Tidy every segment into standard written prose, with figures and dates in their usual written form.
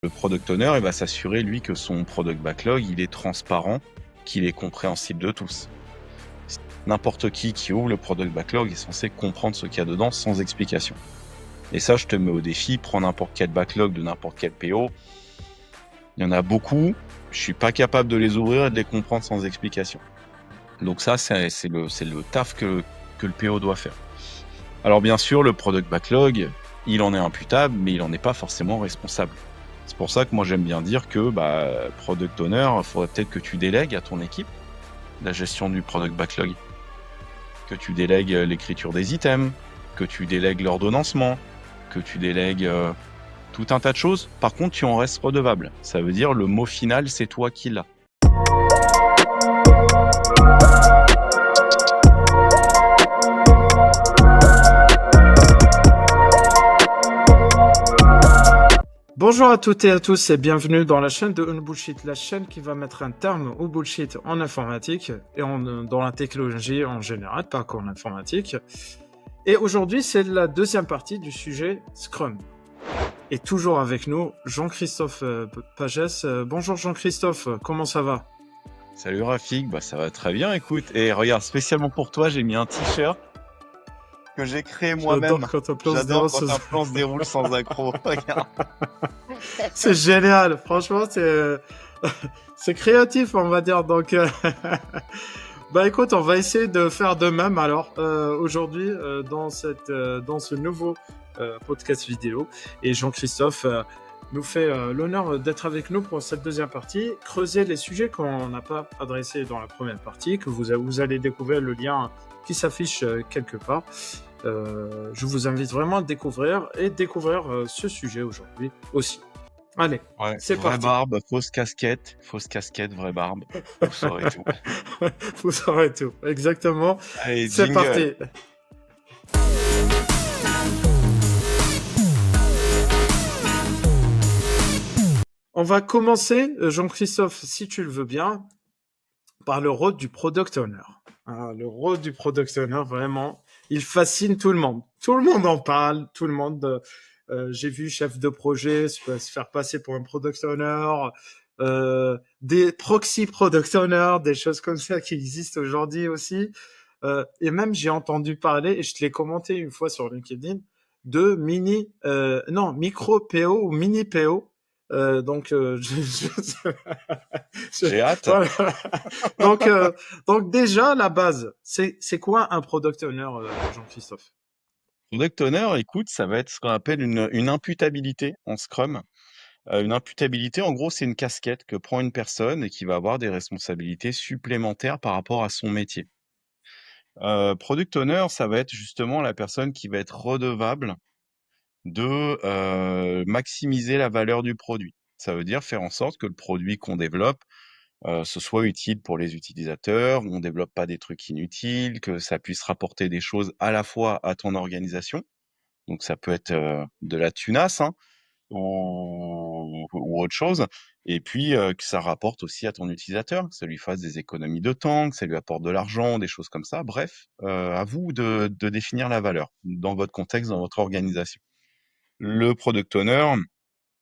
Le product owner, il va s'assurer, lui, que son product backlog, il est transparent, qu'il est compréhensible de tous. N'importe qui ouvre le product backlog est censé comprendre ce qu'il y a dedans sans explication. Et ça, je te mets au défi, prends n'importe quel backlog de n'importe quel PO. Il y en a beaucoup, je suis pas capable de les ouvrir et de les comprendre sans explication. Donc ça, c'est le taf que le PO doit faire. Alors bien sûr, le product backlog, il en est imputable, mais il en est pas forcément responsable. C'est pour ça que moi j'aime bien dire que product owner, il faudrait peut-être que tu délègues à ton équipe la gestion du product backlog, que tu délègues l'écriture des items, que tu délègues l'ordonnancement, que tu délègues tout un tas de choses. Par contre, tu en restes redevable. Ça veut dire le mot final, c'est toi qui l'as. Bonjour à toutes et à tous et bienvenue dans la chaîne de Unbullshit, la chaîne qui va mettre un terme au bullshit en informatique et dans la technologie en général, pas qu'en informatique. Et aujourd'hui, c'est la deuxième partie du sujet Scrum. Et toujours avec nous, Jean-Christophe Pagès. Bonjour Jean-Christophe, comment ça va? Salut Rafik, ça va très bien, écoute. Et regarde, spécialement pour toi, j'ai mis un t-shirt que j'ai créé moi-même. J'adore quand un plan se J'adore déroule quand un plan se déroule sans accroc. Regarde. C'est génial, franchement, c'est créatif, on va dire. Donc, bah écoute, on va essayer de faire de même alors aujourd'hui dans ce nouveau podcast vidéo. Et Jean-Christophe nous fait l'honneur d'être avec nous pour cette deuxième partie, creuser les sujets qu'on n'a pas adressés dans la première partie, que vous allez découvrir le lien qui s'affiche quelque part. Je vous invite vraiment à découvrir ce sujet aujourd'hui aussi. Allez, Ouais, c'est vraie parti. barbe, fausse casquette, vraie barbe. Vous saurez tout. Vous saurez tout, exactement. Allez, C'est jingle. parti. On va commencer, Jean-Christophe, si tu le veux bien, par le rôle du product owner. Le rôle du product owner, vraiment, il fascine tout le monde. Tout le monde en parle, tout le monde. J'ai vu chef de projet se faire passer pour un product owner, des proxy product owners, des choses comme ça qui existent aujourd'hui aussi. Et même j'ai entendu parler, et je te l'ai commenté une fois sur LinkedIn, de micro PO ou mini PO. Donc, J'ai hâte. voilà. donc, donc déjà la base, c'est quoi un product owner, Jean-Christophe? Product owner, écoute, ça va être ce qu'on appelle une imputabilité en Scrum. Une imputabilité, en gros, c'est une casquette que prend une personne et qui va avoir des responsabilités supplémentaires par rapport à son métier. Product owner, ça va être justement la personne qui va être redevable de maximiser la valeur du produit. Ça veut dire faire en sorte que le produit qu'on développe, ce soit utile pour les utilisateurs, on développe pas des trucs inutiles, que ça puisse rapporter des choses à la fois à ton organisation, donc ça peut être de la tunasse, hein, ou autre chose, et puis que ça rapporte aussi à ton utilisateur, que ça lui fasse des économies de temps, que ça lui apporte de l'argent, des choses comme ça. Bref, à vous de définir la valeur dans votre contexte, dans votre organisation. Le product owner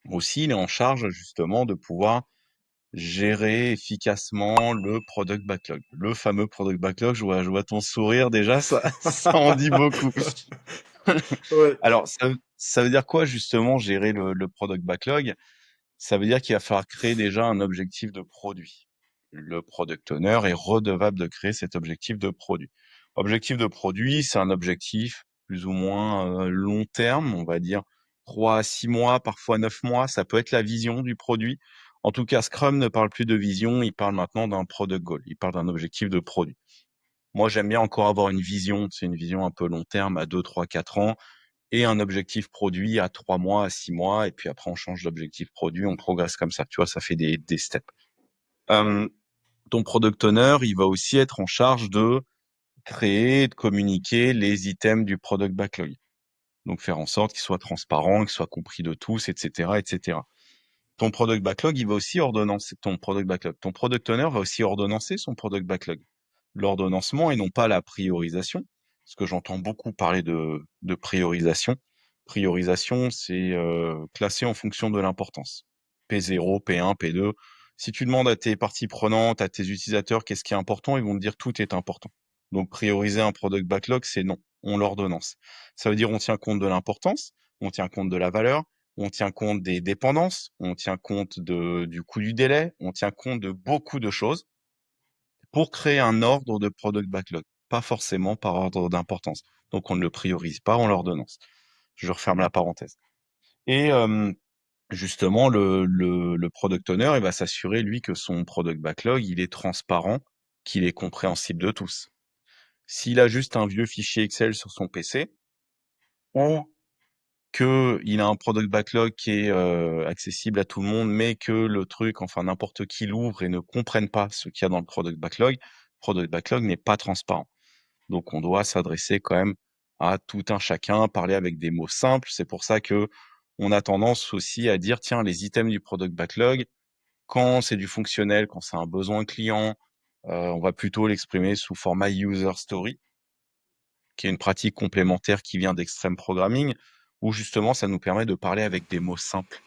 aussi, il est en charge justement de pouvoir gérer efficacement le product backlog. Le fameux product backlog, je vois ton sourire déjà, ça en dit beaucoup. Ouais. Alors, ça veut dire quoi justement gérer le product backlog? Ça veut dire qu'il va falloir créer déjà un objectif de produit. Le product owner est redevable de créer cet objectif de produit. Objectif de produit, c'est un objectif plus ou moins long terme, on va dire 3 à 6 mois, parfois 9 mois. Ça peut être la vision du produit. En tout cas, Scrum ne parle plus de vision, il parle maintenant d'un product goal. Il parle d'un objectif de produit. Moi, j'aime bien encore avoir une vision, c'est une vision un peu long terme à 2, 3, 4 ans et un objectif produit à 3 mois, à 6 mois, et puis après on change d'objectif produit, on progresse comme ça, tu vois, ça fait des steps. Ton product owner, il va aussi être en charge de créer, de communiquer les items du product backlog. Donc faire en sorte qu'ils soient transparents, qu'ils soient compris de tous, etc., etc. Ton product backlog, il va aussi ordonnancer ton product backlog. Ton product owner va aussi ordonnancer son product backlog. L'ordonnancement et non pas la priorisation, parce que j'entends beaucoup parler de priorisation. Priorisation, c'est classer en fonction de l'importance. P0, P1, P2. Si tu demandes à tes parties prenantes, à tes utilisateurs, qu'est-ce qui est important, ils vont te dire tout est important. Donc, prioriser un product backlog, c'est non. On l'ordonnance. Ça veut dire on tient compte de l'importance, on tient compte de la valeur, on tient compte des dépendances, on tient compte du coût du délai, on tient compte de beaucoup de choses pour créer un ordre de product backlog, pas forcément par ordre d'importance. Donc, on ne le priorise pas, on l'ordonnance. Je referme la parenthèse. Et justement, le product owner, il va s'assurer, lui, que son product backlog, il est transparent, qu'il est compréhensible de tous. S'il a juste un vieux fichier Excel sur son PC, ou qu'il a un product backlog qui est accessible à tout le monde, mais que le truc, enfin n'importe qui l'ouvre et ne comprenne pas ce qu'il y a dans le product backlog n'est pas transparent. Donc on doit s'adresser quand même à tout un chacun, parler avec des mots simples. C'est pour ça que on a tendance aussi à dire, tiens, les items du product backlog, quand c'est du fonctionnel, quand c'est un besoin client, on va plutôt l'exprimer sous format user story, qui est une pratique complémentaire qui vient d'Extreme Programming, où justement ça nous permet de parler avec des mots simples,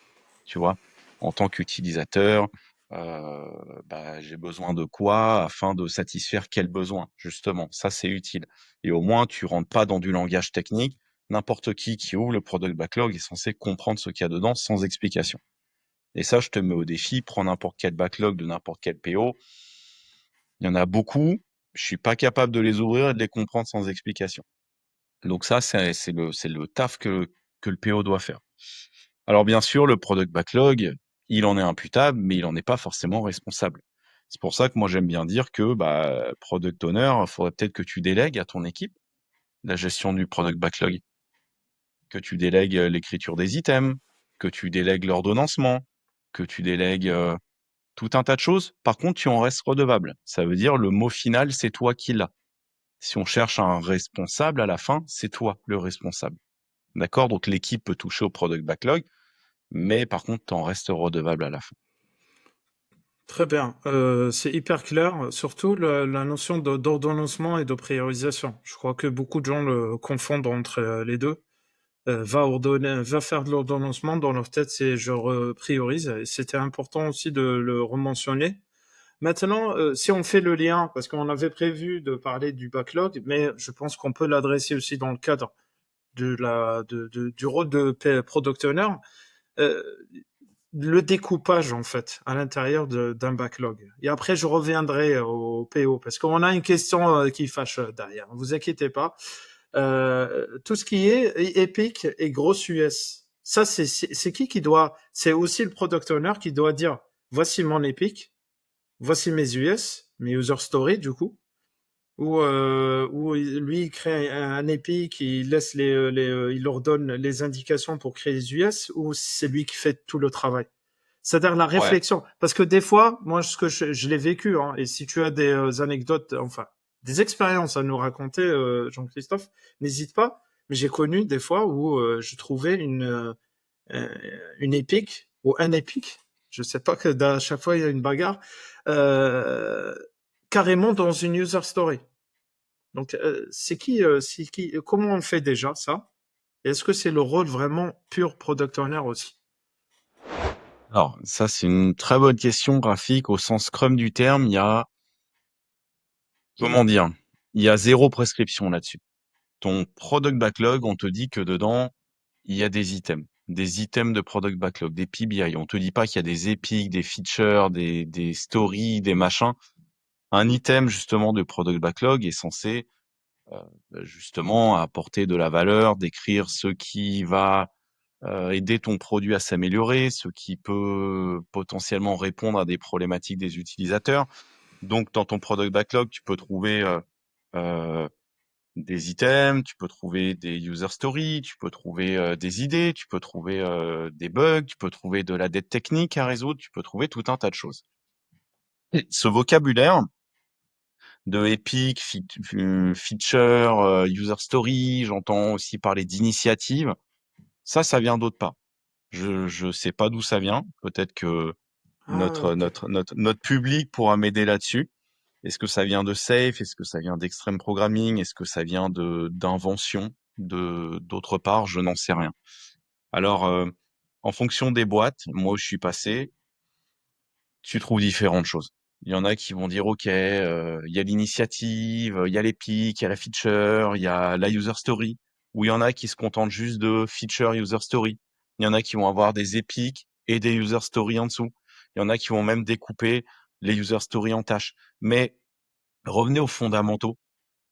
tu vois. En tant qu'utilisateur, j'ai besoin de quoi afin de satisfaire quel besoin, justement. Ça, c'est utile. Et au moins, tu rentres pas dans du langage technique. N'importe qui ouvre le product backlog est censé comprendre ce qu'il y a dedans sans explication. Et ça, je te mets au défi, prends n'importe quel backlog de n'importe quel PO. Il y en a beaucoup. Je suis pas capable de les ouvrir et de les comprendre sans explication. Donc ça, c'est le taf que le PO doit faire. Alors bien sûr, le product backlog, il en est imputable, mais il en est pas forcément responsable. C'est pour ça que moi j'aime bien dire que product owner, il faudrait peut-être que tu délègues à ton équipe la gestion du product backlog, que tu délègues l'écriture des items, que tu délègues l'ordonnancement, que tu délègues tout un tas de choses. Par contre, tu en restes redevable. Ça veut dire le mot final, c'est toi qui l'as. Si on cherche un responsable à la fin, c'est toi le responsable. D'accord? Donc l'équipe peut toucher au product backlog, mais par contre, tu en restes redevable à la fin. Très bien. C'est hyper clair, surtout la notion d'ordonnancement et de priorisation. Je crois que beaucoup de gens le confondent entre les deux. Va faire de l'ordonnancement, dans leur tête, c'est je priorise. Et c'était important aussi de le rementionner. Maintenant, si on fait le lien, parce qu'on avait prévu de parler du backlog, mais je pense qu'on peut l'adresser aussi dans le cadre du rôle de product owner, euh, le découpage en fait à l'intérieur d'un backlog. Et après, je reviendrai au PO parce qu'on a une question qui fâche derrière. Ne vous inquiétez pas. Tout ce qui est Epic et Gross US, ça c'est qui doit. C'est aussi le product owner qui doit dire voici mon Epic, voici mes US, mes user story du coup. Ou lui il crée un Epic, il laisse il leur donne les indications pour créer les US, ou c'est lui qui fait tout le travail. C'est-à-dire la Ouais, réflexion. Parce que des fois, moi, ce que je l'ai vécu, hein, et si tu as des anecdotes, enfin, des expériences à nous raconter, Jean-Christophe, n'hésite pas. Mais j'ai connu des fois où je trouvais une épique ou un épique. Je sais pas que à chaque fois il y a une bagarre, euh, carrément dans une user story. Donc, c'est qui, comment on fait déjà ça? Est-ce que c'est le rôle vraiment pur product owner aussi? alors ça c'est une très bonne question graphique au sens Scrum du terme. Il y a, comment dire, il y a zéro prescription là-dessus. Ton product backlog, on te dit que dedans, il y a des items de product backlog, des PBI. On te dit pas qu'il y a des epics, des features, des stories, des machins. Un item justement de product backlog est censé justement apporter de la valeur, décrire ce qui va aider ton produit à s'améliorer, ce qui peut potentiellement répondre à des problématiques des utilisateurs. Donc, dans ton product backlog, tu peux trouver euh, des items, tu peux trouver des user stories, tu peux trouver des idées, tu peux trouver des bugs, tu peux trouver de la dette technique à résoudre, tu peux trouver tout un tas de choses. Et ce vocabulaire de epic, feature, user story, j'entends aussi parler d'initiative, ça vient d'autre part. Je sais pas d'où ça vient. Peut-être que Ah, ok. notre public pourra m'aider là-dessus. Est-ce que ça vient de Safe? Est-ce que ça vient d'Extreme Programming? Est-ce que ça vient d'invention d'autre part? Je n'en sais rien. Alors, En fonction des boîtes, moi où je suis passé, tu trouves différentes choses. Il y en a qui vont dire, OK, il y a l'initiative, il y a les pics, il y a la feature, il y a la user story. Ou il y en a qui se contentent juste de feature user story. Il y en a qui vont avoir des épiques et des user story en dessous. Il y en a qui vont même découper les user story en tâches. Mais revenez aux fondamentaux.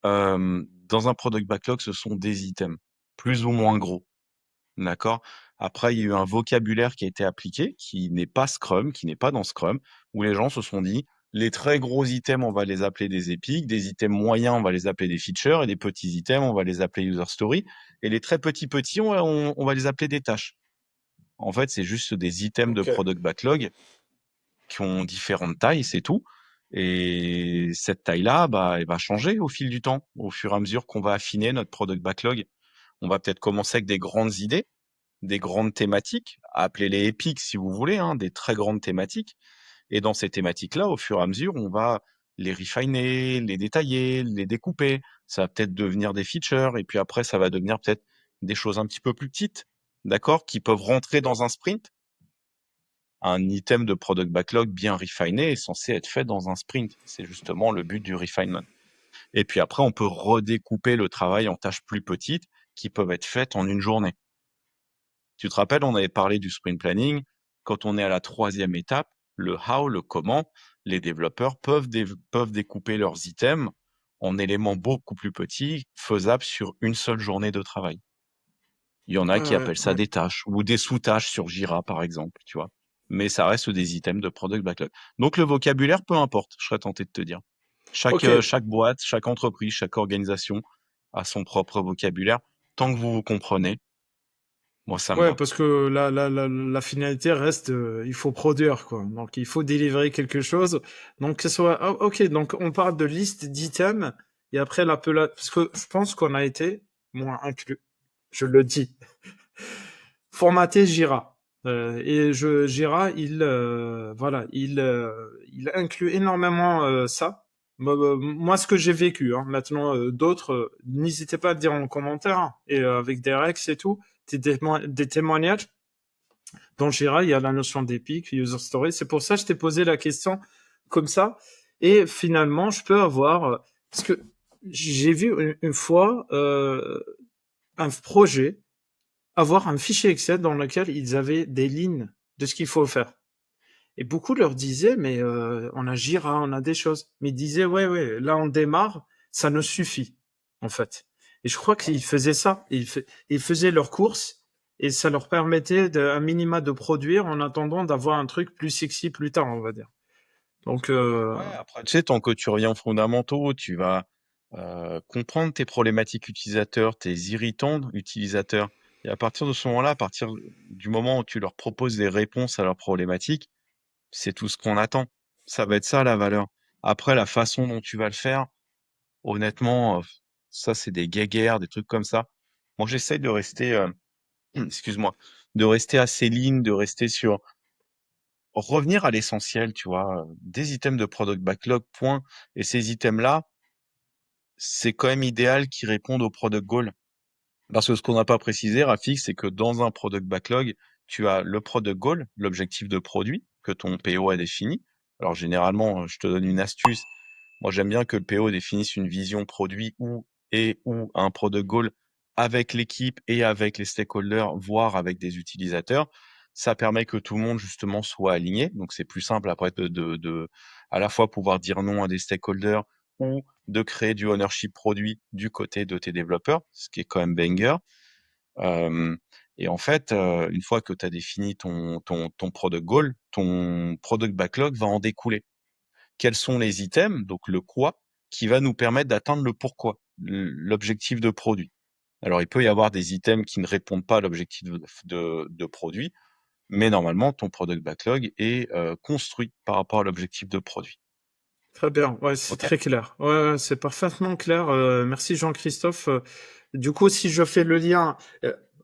Dans un product backlog, ce sont des items, plus ou moins gros. D'accord? Après, il y a eu un vocabulaire qui a été appliqué, qui n'est pas Scrum, qui n'est pas dans Scrum, où les gens se sont dit, les très gros items, on va les appeler des épiques, des items moyens, on va les appeler des features, et les petits items, on va les appeler user story, et les très petits, on va les appeler des tâches. En fait, c'est juste des items de Ok. product backlog qui ont différentes tailles, c'est tout. Et cette taille-là, bah, elle va changer au fil du temps, au fur et à mesure qu'on va affiner notre product backlog. On va peut-être commencer avec des grandes idées, des grandes thématiques, appelez-les épiques si vous voulez, hein, des très grandes thématiques. Et dans ces thématiques-là, au fur et à mesure, on va les refiner, les détailler, les découper. Ça va peut-être devenir des features, et puis après, ça va devenir peut-être des choses un petit peu plus petites, d'accord, qui peuvent rentrer dans un sprint. Un item de product backlog bien refiné est censé être fait dans un sprint. C'est justement le but du refinement. Et puis après, on peut redécouper le travail en tâches plus petites qui peuvent être faites en une journée. Tu te rappelles, on avait parlé du sprint planning. Quand on est à la troisième étape, le how, le comment, les développeurs peuvent découper leurs items en éléments beaucoup plus petits, faisables sur une seule journée de travail. Il y en a qui Ouais, appellent ça ouais. des tâches ou des sous-tâches sur Jira, par exemple, tu vois. Mais ça reste des items de product backlog. Donc le vocabulaire, peu importe, je serais tenté de te dire. Ok. Chaque boîte, chaque entreprise, chaque organisation a son propre vocabulaire. Tant que vous vous comprenez, moi ça me Ouais, va. parce que la finalité reste, il faut produire, quoi. Donc, il faut délivrer quelque chose. Donc, que ce soit, ah, ok, donc on parle de liste d'items et après l'appellation, parce que je pense qu'on a été, moi inclus, je le dis, formaté Jira. Jira, voilà, il inclut énormément ça. Moi, ce que j'ai vécu, hein. Maintenant, d'autres, n'hésitez pas à dire en commentaire, hein. Et avec des Rex et tout, des témoignages. Dans Jira, il y a la notion d'épique, user story. C'est pour ça que je t'ai posé la question comme ça. Et finalement, je peux avoir, parce que j'ai vu une fois un projet avoir un fichier Excel dans lequel ils avaient des lignes de ce qu'il faut faire. Et beaucoup leur disaient, mais on a Jira, on a des choses. Mais ils disaient, ouais, ouais, là on démarre, ça ne suffit, en fait. Et je crois qu'ils faisaient ça. Ils faisaient leurs courses et ça leur permettait un minima de produire en attendant d'avoir un truc plus sexy plus tard, on va dire. Donc, Ouais, après, tu sais, tant que tu reviens aux fondamentaux, tu vas comprendre tes problématiques utilisateurs, tes irritants utilisateurs. Et à partir de ce moment-là, à partir du moment où tu leur proposes des réponses à leurs problématiques, c'est tout ce qu'on attend. Ça va être ça la valeur. Après, la façon dont tu vas le faire, honnêtement, ça, c'est des guéguerres, des trucs comme ça. Moi, j'essaye de rester, excuse-moi, de rester assez lean, de rester sur revenir à l'essentiel, tu vois, des items de product backlog, point. Et ces items-là, c'est quand même idéal qu'ils répondent au product goal. Parce que ce qu'on n'a pas précisé, Rafik, c'est que dans un product backlog, tu as le product goal, l'objectif de produit que ton PO a défini. Alors généralement, je te donne une astuce. Moi, j'aime bien que le PO définisse une vision produit ou un product goal avec l'équipe et avec les stakeholders, voire avec des utilisateurs. Ça permet que tout le monde justement soit aligné. Donc c'est plus simple après de à la fois pouvoir dire non à des stakeholders ou de créer du ownership produit du côté de tes développeurs, ce qui est quand même banger. Euh, et en fait, une fois que tu as défini ton product goal, ton product backlog va en découler. Quels sont les items, donc le quoi, qui va nous permettre d'atteindre le pourquoi, l'objectif de produit. Alors, il peut y avoir des items qui ne répondent pas à l'objectif de produit, mais normalement, ton product backlog est construit par rapport à l'objectif de produit. très bien. Ouais, c'est OK? très clair. Ouais, ouais, c'est parfaitement clair. Merci Jean-Christophe. Du coup, si je fais le lien,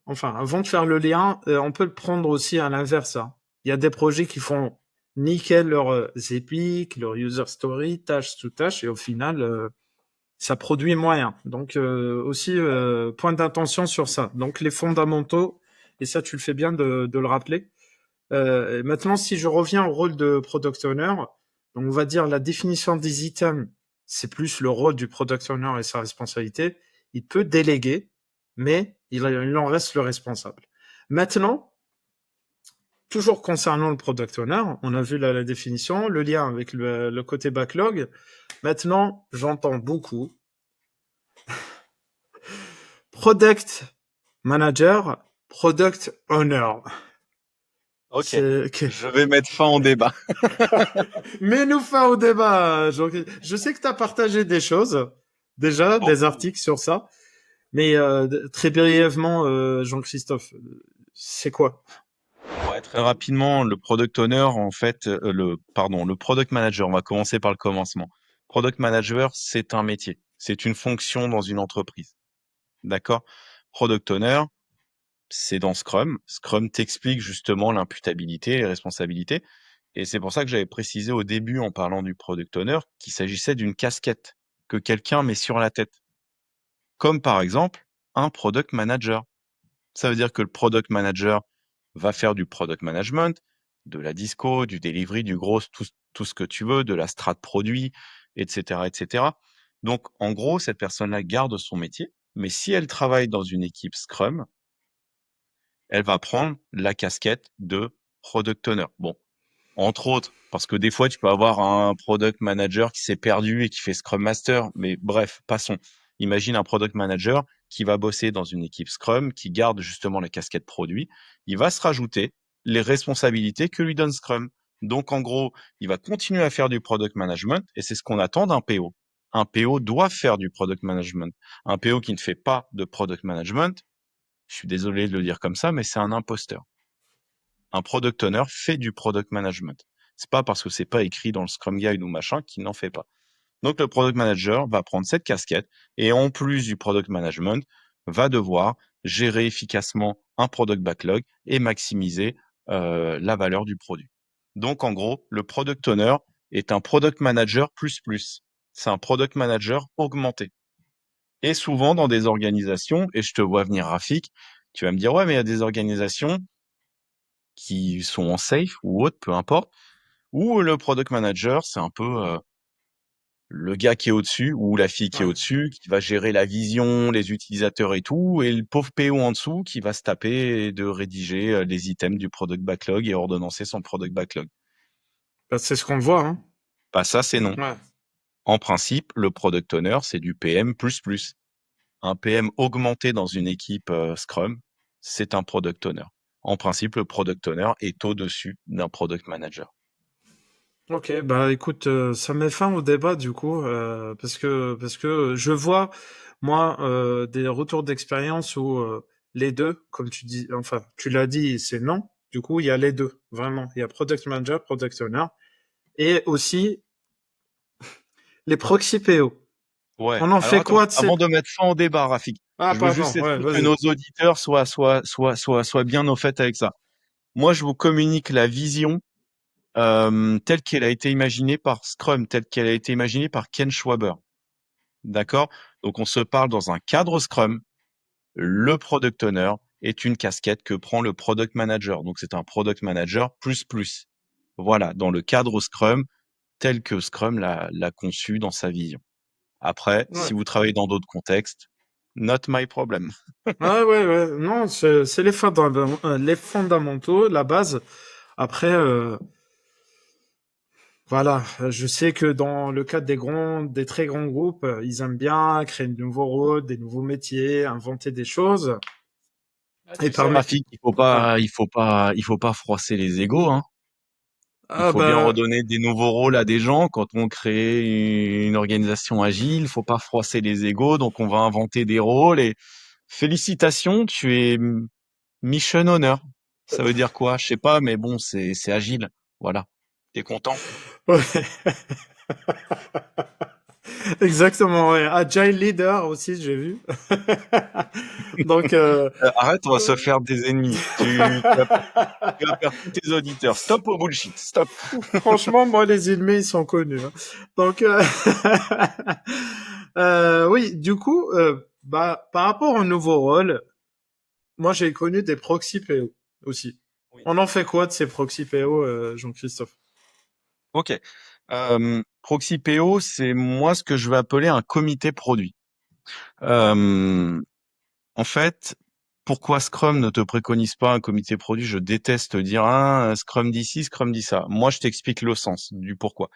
enfin, avant de faire le lien, on peut le prendre aussi à l'inverse, hein. Il y a des projets qui font nickel leurs épiques, leurs user story, tâche sous tâche, et au final, ça produit moyen. Donc aussi, point d'attention sur ça. Donc les fondamentaux, Et ça, tu le fais bien de le rappeler. Et maintenant, si je reviens au rôle de product owner, donc on va dire la définition des items, c'est plus le rôle du product owner et sa responsabilité. Il peut déléguer, mais il en reste le responsable. Maintenant, toujours concernant le product owner, on a vu la définition, le lien avec le côté backlog. Maintenant, j'entends beaucoup product manager, product owner. Ok, C'est que je vais mettre fin au débat. mets-nous fin au débat. Je sais que tu as partagé des choses, déjà, des Beaucoup. articles sur ça, mais très brièvement, Jean-Christophe, c'est quoi? Ouais, très rapidement, le product owner, en fait, le product manager, on va commencer par le commencement. Product manager, c'est un métier, c'est une fonction dans une entreprise. D'accord? Product owner, c'est dans Scrum. Scrum t'explique justement l'imputabilité et les responsabilités. Et c'est pour ça que j'avais précisé au début, en parlant du product owner, qu'il s'agissait d'une casquette que quelqu'un met sur la tête. Comme par exemple, un product manager. Ça veut dire que le product manager va faire du product management, de la disco, du delivery, du gros, tout ce que tu veux, de la strat produit, etc., etc. Donc, en gros, cette personne-là garde son métier, mais si elle travaille dans une équipe Scrum, elle va prendre la casquette de product owner. Bon, entre autres, parce que des fois, tu peux avoir un product manager qui s'est perdu et qui fait Scrum Master. Mais bref, passons. Imagine un product manager qui va bosser dans une équipe Scrum, qui garde justement la casquette produit. Il va se rajouter les responsabilités que lui donne Scrum. Donc, en gros, il va continuer à faire du product management et c'est ce qu'on attend d'un PO. Un PO doit faire du product management. Un PO qui ne fait pas de product management, je suis désolé de le dire comme ça, mais c'est un imposteur. Un product owner fait du product management. C'est pas parce que c'est pas écrit dans le Scrum Guide ou machin qu'il n'en fait pas. Donc le product manager va prendre cette casquette et en plus du product management, va devoir gérer efficacement un product backlog et maximiser la valeur du produit. Donc en gros, le product owner est un product manager plus plus. C'est un product manager augmenté. Et souvent dans des organisations, et je te vois venir Rafik, tu vas me dire ouais mais il y a des organisations qui sont en safe ou autre, peu importe, ou le product manager, c'est un peu le gars qui est au-dessus ou la fille qui est Ouais. au-dessus, qui va gérer la vision, les utilisateurs et tout, et le pauvre PO en dessous qui va se taper de rédiger les items du product backlog et ordonnancer son product backlog. Bah, c'est ce qu'on voit, hein. Pas ça, c'est non. Ouais. En principe, le product owner, c'est du PM++. Un PM augmenté dans une équipe Scrum, c'est un product owner. En principe, le product owner est au-dessus d'un product manager. Ok, bah écoute, ça met fin au débat du coup, parce que je vois moi des retours d'expérience où les deux, comme tu dis, enfin tu l'as dit, c'est non. Du coup, il y a les deux, vraiment. Il y a product manager, product owner, et aussi les proxy PO. Ouais. On en Alors fait attends, quoi de ces... avant de mettre fin au débat, Rafik, Ah je veux pardon, juste être ouais, sûr que vas-y. nos auditeurs soient bien au fait avec ça. Moi, je vous communique la vision telle qu'elle a été imaginée par Scrum, telle qu'elle a été imaginée par Ken Schwaber. D'accord? Donc, on se parle dans un cadre Scrum. Le product owner est une casquette que prend le product manager. Donc, c'est un product manager plus plus. Voilà, dans le cadre Scrum, tel que Scrum l'a conçu dans sa vision. Après, Ouais. si vous travaillez dans d'autres contextes, not my problem. Ah ouais, ouais, non, c'est les fondamentaux, la base. Après, voilà, je sais que dans le cadre des très grands groupes, ils aiment bien créer de nouveaux rôles, des nouveaux métiers, inventer des choses. Ah, Et tu sais, parmi, Rafik, ouais. il faut pas froisser les égos, hein. Il Ah faut bien bah, redonner des nouveaux rôles à des gens. Quand on crée une organisation agile, il faut pas froisser les égos, donc on va inventer des rôles et félicitations, tu es mission owner. Ça veut dire quoi? Je sais pas, mais bon, c'est agile. Voilà. T'es content? ouais. Exactement, ouais. Agile leader aussi, j'ai vu. Donc, Arrête, on va se faire des ennemis. Tu vas perdre tous tes auditeurs. Stop au bullshit. Stop. franchement, moi, les ennemis, ils sont connus, hein. Donc, oui, du coup, bah, par rapport au nouveau rôle, moi, j'ai connu des proxy PO aussi. Oui. On en fait quoi de ces proxy PO, Jean-Christophe? Ok. Proxy PO, c'est moi ce que je vais appeler un comité produit. Euh, En fait, pourquoi Scrum ne te préconise pas un comité produit? Je déteste dire Scrum dit ci, Scrum dit ça. Moi, je t'explique le sens du pourquoi.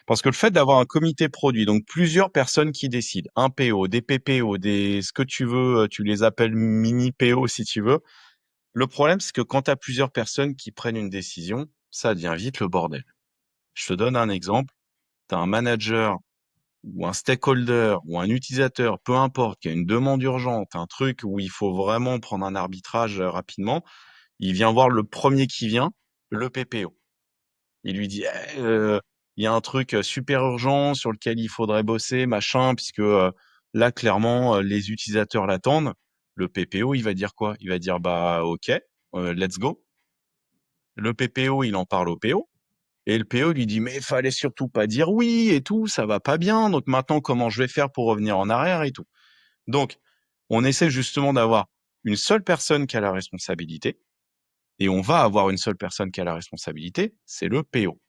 Parce que le fait d'avoir un comité produit, donc plusieurs personnes qui décident, un PO, des PPO, ce que tu veux, tu les appelles mini PO si tu veux. Le problème, c'est que quand tu as plusieurs personnes qui prennent une décision, ça devient vite le bordel. Je te donne un exemple. Tu as un manager ou un stakeholder ou un utilisateur, peu importe, qui a une demande urgente, un truc où il faut vraiment prendre un arbitrage rapidement, il vient voir le premier qui vient, le PPO. Il lui dit, il y a un truc super urgent sur lequel il faudrait bosser, machin, puisque là, clairement, les utilisateurs l'attendent. Le PPO, il va dire quoi? Il va dire, bah, ok, let's go. Le PPO, il en parle au PO. Et le PO lui dit, mais fallait surtout pas dire oui et tout, ça va pas bien. Donc maintenant, comment je vais faire pour revenir en arrière et tout. Donc, on essaie justement d'avoir une seule personne qui a la responsabilité et on va avoir une seule personne qui a la responsabilité, c'est le PO.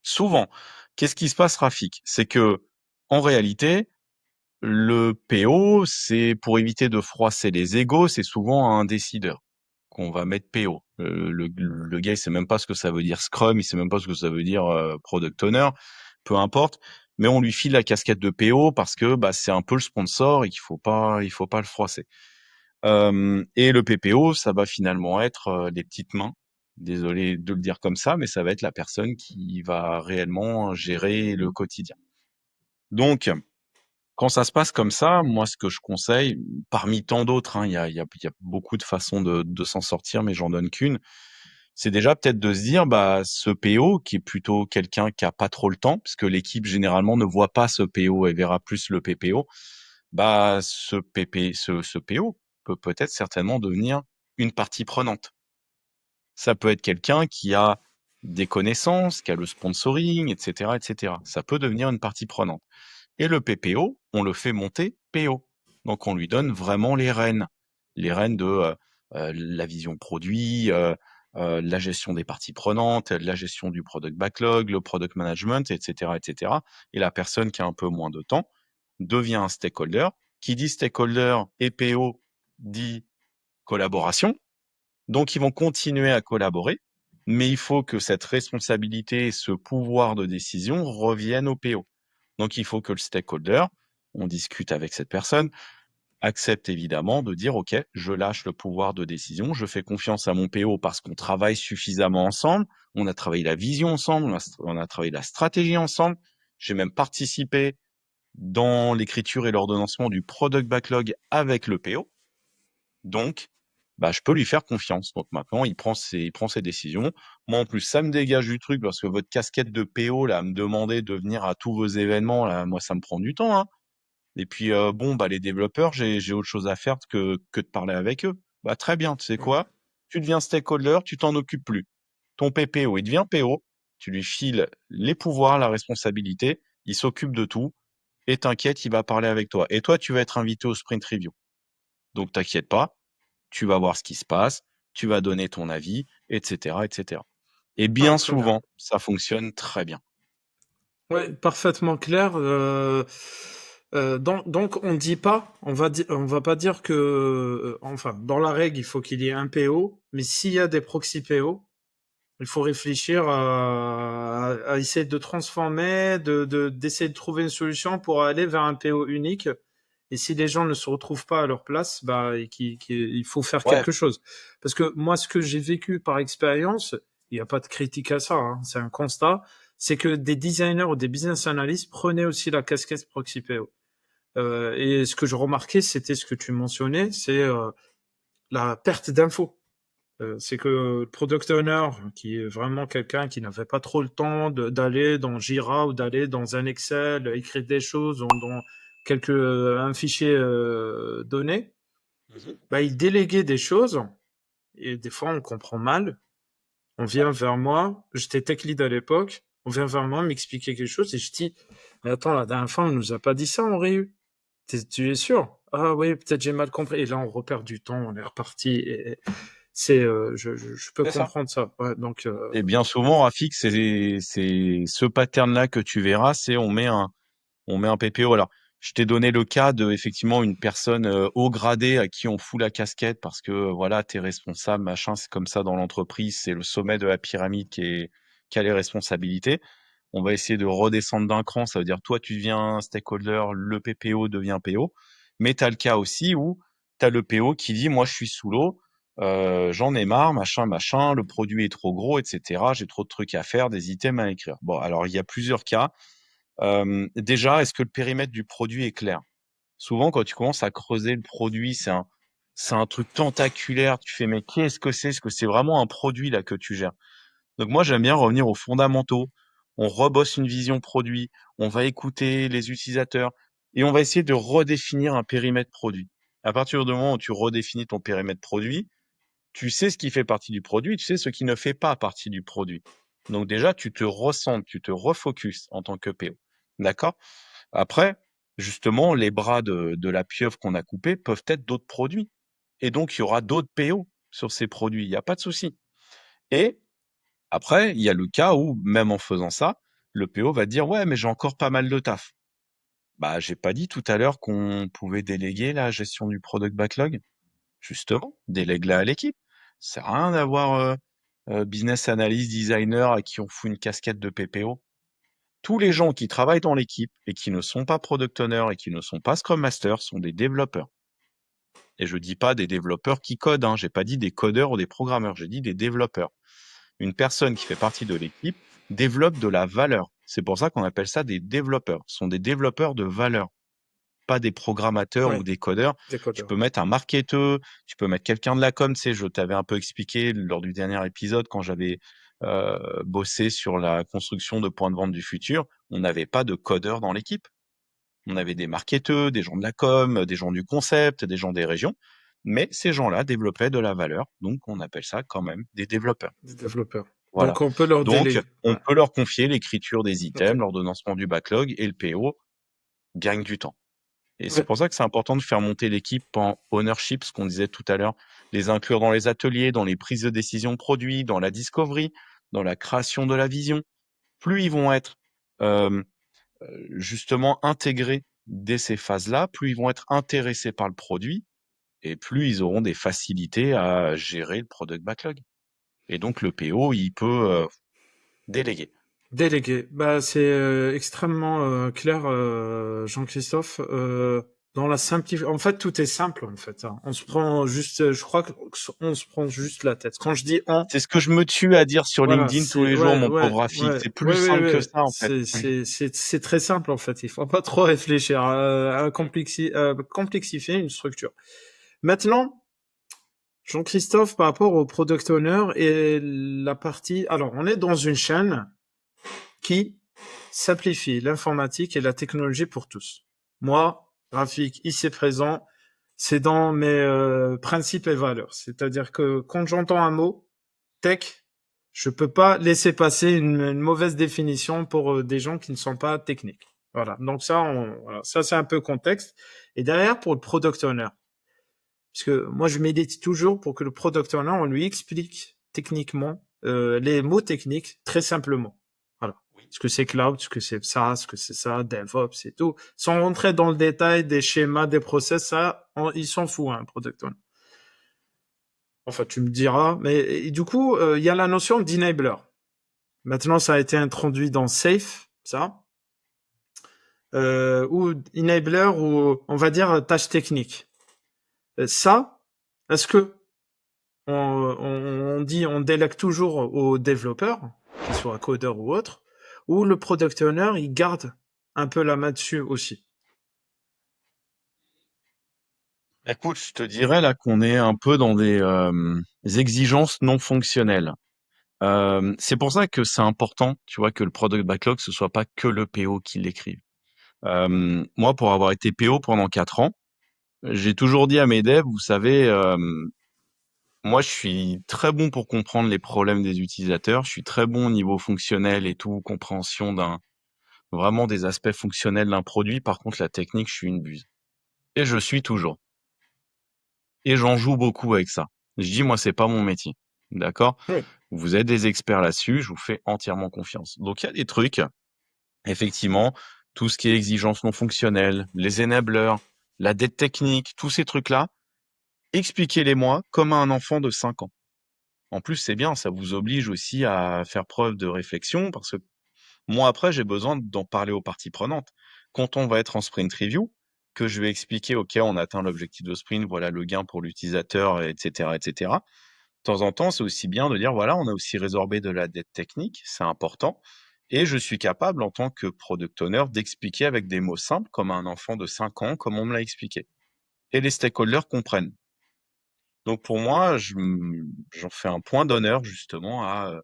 Souvent, qu'est-ce qui se passe, Rafik? C'est que, en réalité, le PO, c'est pour éviter de froisser les égos, c'est souvent un décideur qu'on va mettre PO. Le gars, il sait même pas ce que ça veut dire Scrum, il sait même pas ce que ça veut dire Product Owner, peu importe. Mais on lui file la casquette de PO parce que bah, c'est un peu le sponsor et qu'il faut pas le froisser. Et le PPO, ça va finalement être les petites mains. Désolé de le dire comme ça, mais ça va être la personne qui va réellement gérer le quotidien. Donc, quand ça se passe comme ça, moi, ce que je conseille, parmi tant d'autres, hein, il y a beaucoup de façons de s'en sortir, mais j'en donne qu'une, c'est déjà peut-être de se dire, bah, ce PO, qui est plutôt quelqu'un qui a pas trop le temps, parce que l'équipe généralement ne voit pas ce PO et verra plus le PPO, bah, ce PO peut peut-être certainement devenir une partie prenante. Ça peut être quelqu'un qui a des connaissances, qui a le sponsoring, etc., etc. Ça peut devenir une partie prenante. Et le PPO, on le fait monter PO. Donc on lui donne vraiment les rênes de la vision produit, la gestion des parties prenantes, la gestion du product backlog, le product management, etc., etc. Et la personne qui a un peu moins de temps devient un stakeholder. Qui dit stakeholder et PO dit collaboration. Donc ils vont continuer à collaborer, mais il faut que cette responsabilité, ce pouvoir de décision revienne au PO. Donc, il faut que le stakeholder, on discute avec cette personne, accepte évidemment de dire, OK, je lâche le pouvoir de décision, je fais confiance à mon PO parce qu'on travaille suffisamment ensemble, on a travaillé la vision ensemble, on a travaillé la stratégie ensemble, j'ai même participé dans l'écriture et l'ordonnancement du product backlog avec le PO. Donc, bah, je peux lui faire confiance. Donc maintenant, il prend ses décisions. Moi, en plus, ça me dégage du truc parce que votre casquette de PO, là, me demander de venir à tous vos événements, là, moi, ça me prend du temps, hein. Et puis, bon, bah, les développeurs, j'ai autre chose à faire que de parler avec eux. Bah, très bien. Tu sais Mm. quoi? Tu deviens stakeholder, tu t'en occupes plus. Ton PPO, il devient PO. Tu lui files les pouvoirs, la responsabilité. Il s'occupe de tout. Et t'inquiète, il va parler avec toi. Et toi, tu vas être invité au sprint review. Donc, t'inquiète pas, tu vas voir ce qui se passe, tu vas donner ton avis, etc., etc. Et Ah, bien très bien. souvent, ça fonctionne très bien. Ouais, parfaitement clair. Donc, on dit pas, on va pas dire que, enfin, dans la règle, il faut qu'il y ait un PO, mais s'il y a des proxy PO, il faut réfléchir à essayer de transformer, d'essayer de trouver une solution pour aller vers un PO unique. Et si les gens ne se retrouvent pas à leur place, bah, il faut faire Ouais. quelque chose. Parce que moi, ce que j'ai vécu par expérience, il n'y a pas de critique à ça, hein, c'est un constat, c'est que des designers ou des business analysts prenaient aussi la casquette proxy PO. Et ce que je remarquais, c'était ce que tu mentionnais, c'est la perte d'infos. C'est que le product owner, qui est vraiment quelqu'un qui n'avait pas trop le temps d'aller dans Jira ou d'aller dans un Excel, écrire des choses dans un fichier donné, Mhm. bah, il déléguait des choses et des fois on comprend mal. On vient vers moi, j'étais tech lead à l'époque, on vient vers moi m'expliquer quelque chose et je dis, mais attends, la dernière fois on nous a pas dit ça en réu. Tu es sûr? ah oui, peut-être j'ai mal compris. Et là, on repère du temps, on est reparti. Et c'est, je peux C'est ça. comprendre ça. Ouais, donc, Et bien souvent, Rafik, c'est ce pattern-là que tu verras, c'est on met un PPO. Alors, je t'ai donné le cas de effectivement une personne haut gradée à qui on fout la casquette parce que voilà, t'es responsable, machin, c'est comme ça dans l'entreprise, c'est le sommet de la pyramide qui a les responsabilités. On va essayer de redescendre d'un cran, ça veut dire toi tu deviens stakeholder, le PPO devient PO. Mais tu as le cas aussi où tu as le PO qui dit moi je suis sous l'eau, j'en ai marre, machin, machin, le produit est trop gros, etc. J'ai trop de trucs à faire, des items à écrire. Bon, alors il y a plusieurs cas. Déjà, est-ce que le périmètre du produit est clair? Souvent, quand tu commences à creuser le produit, c'est un truc tentaculaire. Tu fais, mais qu'est-ce que c'est? Est-ce que c'est vraiment un produit là que tu gères? Donc moi, j'aime bien revenir aux fondamentaux. On rebosse une vision produit, on va écouter les utilisateurs et on va essayer de redéfinir un périmètre produit. À partir du moment où tu redéfinis ton périmètre produit, tu sais ce qui fait partie du produit, tu sais ce qui ne fait pas partie du produit. Donc déjà, tu te recentres, tu te refocuses en tant que PO. D'accord? Après, justement, les bras de la pieuvre qu'on a coupée peuvent être d'autres produits. Et donc, il y aura d'autres PO sur ces produits. Il n'y a pas de souci. Et après, il y a le cas où, même en faisant ça, le PO va dire, ouais, mais j'ai encore pas mal de taf. Bah, j'ai pas dit tout à l'heure qu'on pouvait déléguer la gestion du product backlog. Justement, délègue-la à l'équipe. Ça sert à rien d'avoir business analyst, designer à qui on fout une casquette de PPO. Tous les gens qui travaillent dans l'équipe et qui ne sont pas product owners et qui ne sont pas scrum masters sont des développeurs. Et je dis pas des développeurs qui codent, hein. J'ai pas dit des codeurs ou des programmeurs, j'ai dit des développeurs. Une personne qui fait partie de l'équipe développe de la valeur. C'est pour ça qu'on appelle ça des développeurs. Ce sont des développeurs de valeur, pas des programmateurs oui, ou des codeurs. Tu décodeur. peux mettre un marketeur, tu peux mettre quelqu'un de la com. Tu sais, je t'avais un peu expliqué lors du dernier épisode quand j'avais bossé sur la construction de points de vente du futur. On n'avait pas de codeurs dans l'équipe. On avait des marketeurs, des gens de la com, des gens du concept, des gens des régions. Mais ces gens-là développaient de la valeur. Donc, on appelle ça quand même des développeurs. Des développeurs. Voilà. Donc, on peut leur Donc, déléguer. on Ouais. peut leur confier l'écriture des Ok. items, l'ordonnancement du backlog et le PO gagne du temps. Et c'est Ouais. pour ça que c'est important de faire monter l'équipe en ownership, ce qu'on disait tout à l'heure, les inclure dans les ateliers, dans les prises de décision produits, dans la discovery, dans la création de la vision. Plus ils vont être euh, justement intégrés dès ces phases-là, plus ils vont être intéressés par le produit et plus ils auront des facilités à gérer le product backlog. Et donc le PO, il peut déléguer. Délégué. Bah, c'est extrêmement clair, Jean-Christophe. Dans la simplification, en fait, tout est simple, en fait, hein. On se prend juste, je crois qu'on se prend juste la tête. Quand je dis on, C'est ce que je me tue à dire sur voilà, LinkedIn tous c'est les jours, ouais, mon ouais, pauvre Rafik. ouais, C'est plus ouais, ouais, simple que ouais. ça, en fait. C'est très simple, en fait. Il faut pas trop réfléchir à complexifier une structure. Maintenant, Jean-Christophe, par rapport au product owner et la partie, alors, on est dans une chaîne qui simplifie l'informatique et la technologie pour tous. Moi, Rafik, ici présent, c'est dans mes principes et valeurs. C'est-à-dire que quand j'entends un mot, tech, je peux pas laisser passer une mauvaise définition pour des gens qui ne sont pas techniques. Voilà. Donc ça, voilà. Ça c'est un peu contexte. Et derrière, pour le product owner, parce que moi, je médite toujours pour que le product owner, on lui explique techniquement les mots techniques très simplement. Voilà. Ce que c'est cloud, ce que c'est ça, ce que c'est ça, DevOps et tout. Sans rentrer dans le détail des schémas, des process, ça, ils s'en foutent, un product owner. Enfin, tu me diras. Mais et du coup, il y a la notion d'enabler. Maintenant, ça a été introduit dans Safe, ça. Ou enabler, ou on va dire tâche technique. Ça, est-ce que on dit on délègue toujours aux développeurs, qu'ils soient codeurs ou autres, ou le product owner il garde un peu la main dessus aussi. Écoute, je te dirais là qu'on est un peu dans des exigences non fonctionnelles. C'est pour ça que c'est important, tu vois, que le product backlog, ce soit pas que le PO qui l'écrive. Moi, pour avoir été PO pendant 4 ans, j'ai toujours dit à mes devs, vous savez, moi, je suis très bon pour comprendre les problèmes des utilisateurs. Je suis très bon au niveau fonctionnel et tout, compréhension vraiment des aspects fonctionnels d'un produit. Par contre, la technique, je suis une buse. Et je suis toujours. Et j'en joue beaucoup avec ça. Je dis, moi, c'est pas mon métier. D'accord? Oui. Vous êtes des experts là-dessus, je vous fais entièrement confiance. Donc, il y a des trucs, effectivement, tout ce qui est exigence non fonctionnelle, les enablers, la dette technique, tous ces trucs-là, expliquez-les-moi comme à un enfant de 5 ans. En plus, c'est bien, ça vous oblige aussi à faire preuve de réflexion parce que moi, après, j'ai besoin d'en parler aux parties prenantes. Quand on va être en sprint review, que je vais expliquer, OK, on atteint l'objectif de sprint, voilà le gain pour l'utilisateur, etc., etc. De temps en temps, c'est aussi bien de dire, voilà, on a aussi résorbé de la dette technique, c'est important. Et je suis capable, en tant que product owner, d'expliquer avec des mots simples, comme à un enfant de 5 ans, comme on me l'a expliqué. Et les stakeholders comprennent. Donc pour moi, j'en fais un point d'honneur justement à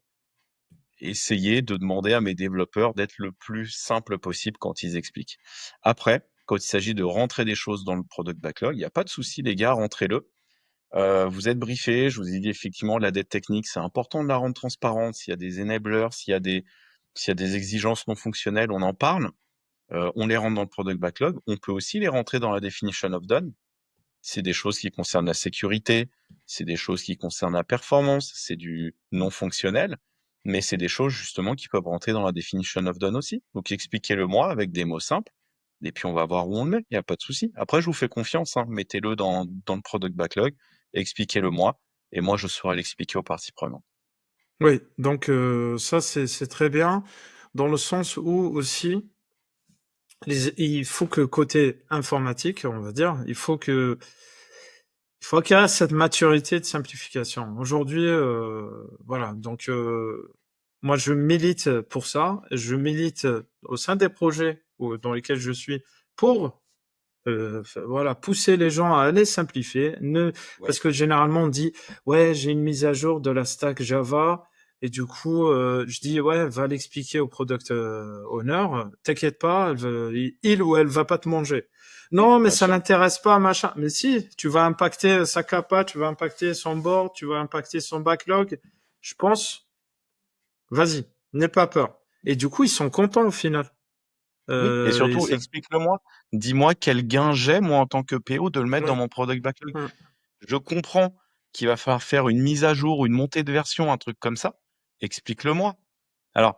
essayer de demander à mes développeurs d'être le plus simple possible quand ils expliquent. Après, quand il s'agit de rentrer des choses dans le product backlog, il n'y a pas de souci, les gars, rentrez-le. Vous êtes briefés, je vous ai dit effectivement la dette technique, c'est important de la rendre transparente. S'il y a des enablers, s'il y a des exigences non fonctionnelles, on en parle. On les rentre dans le product backlog. On peut aussi les rentrer dans la definition of done. C'est des choses qui concernent la sécurité, c'est des choses qui concernent la performance, c'est du non fonctionnel, mais c'est des choses justement qui peuvent rentrer dans la definition of done aussi. Donc expliquez-le moi avec des mots simples, et puis on va voir où on le met, il n'y a pas de souci. Après, je vous fais confiance, hein, mettez-le dans le product backlog, expliquez-le moi, et moi je saurai l'expliquer aux parties prenantes. Oui, donc ça c'est très bien dans le sens où aussi il faut que côté informatique, on va dire, il faut acquérir cette maturité de simplification. Aujourd'hui, voilà, donc moi je milite pour ça, je milite au sein des projets dans lesquels je suis pour voilà, pousser les gens à aller simplifier. Ouais. Parce que généralement on dit, ouais, j'ai une mise à jour de la stack Java, et du coup, je dis, ouais, va l'expliquer au product owner, t'inquiète pas, il ou elle va pas te manger. Non, mais Bien ça sûr. l'intéresse pas, machin. Mais si, tu vas impacter sa capa, tu vas impacter son board, tu vas impacter son backlog. Je pense, vas-y, n'aie pas peur. Et du coup, ils sont contents au final. Oui, et Et surtout, ça, explique-le-moi. Dis-moi quel gain j'ai, moi, en tant que PO, de le mettre dans oui. mon product backlog. Mm. Je comprends qu'il va falloir faire une mise à jour, une montée de version, un truc comme ça. Explique-le-moi. Alors,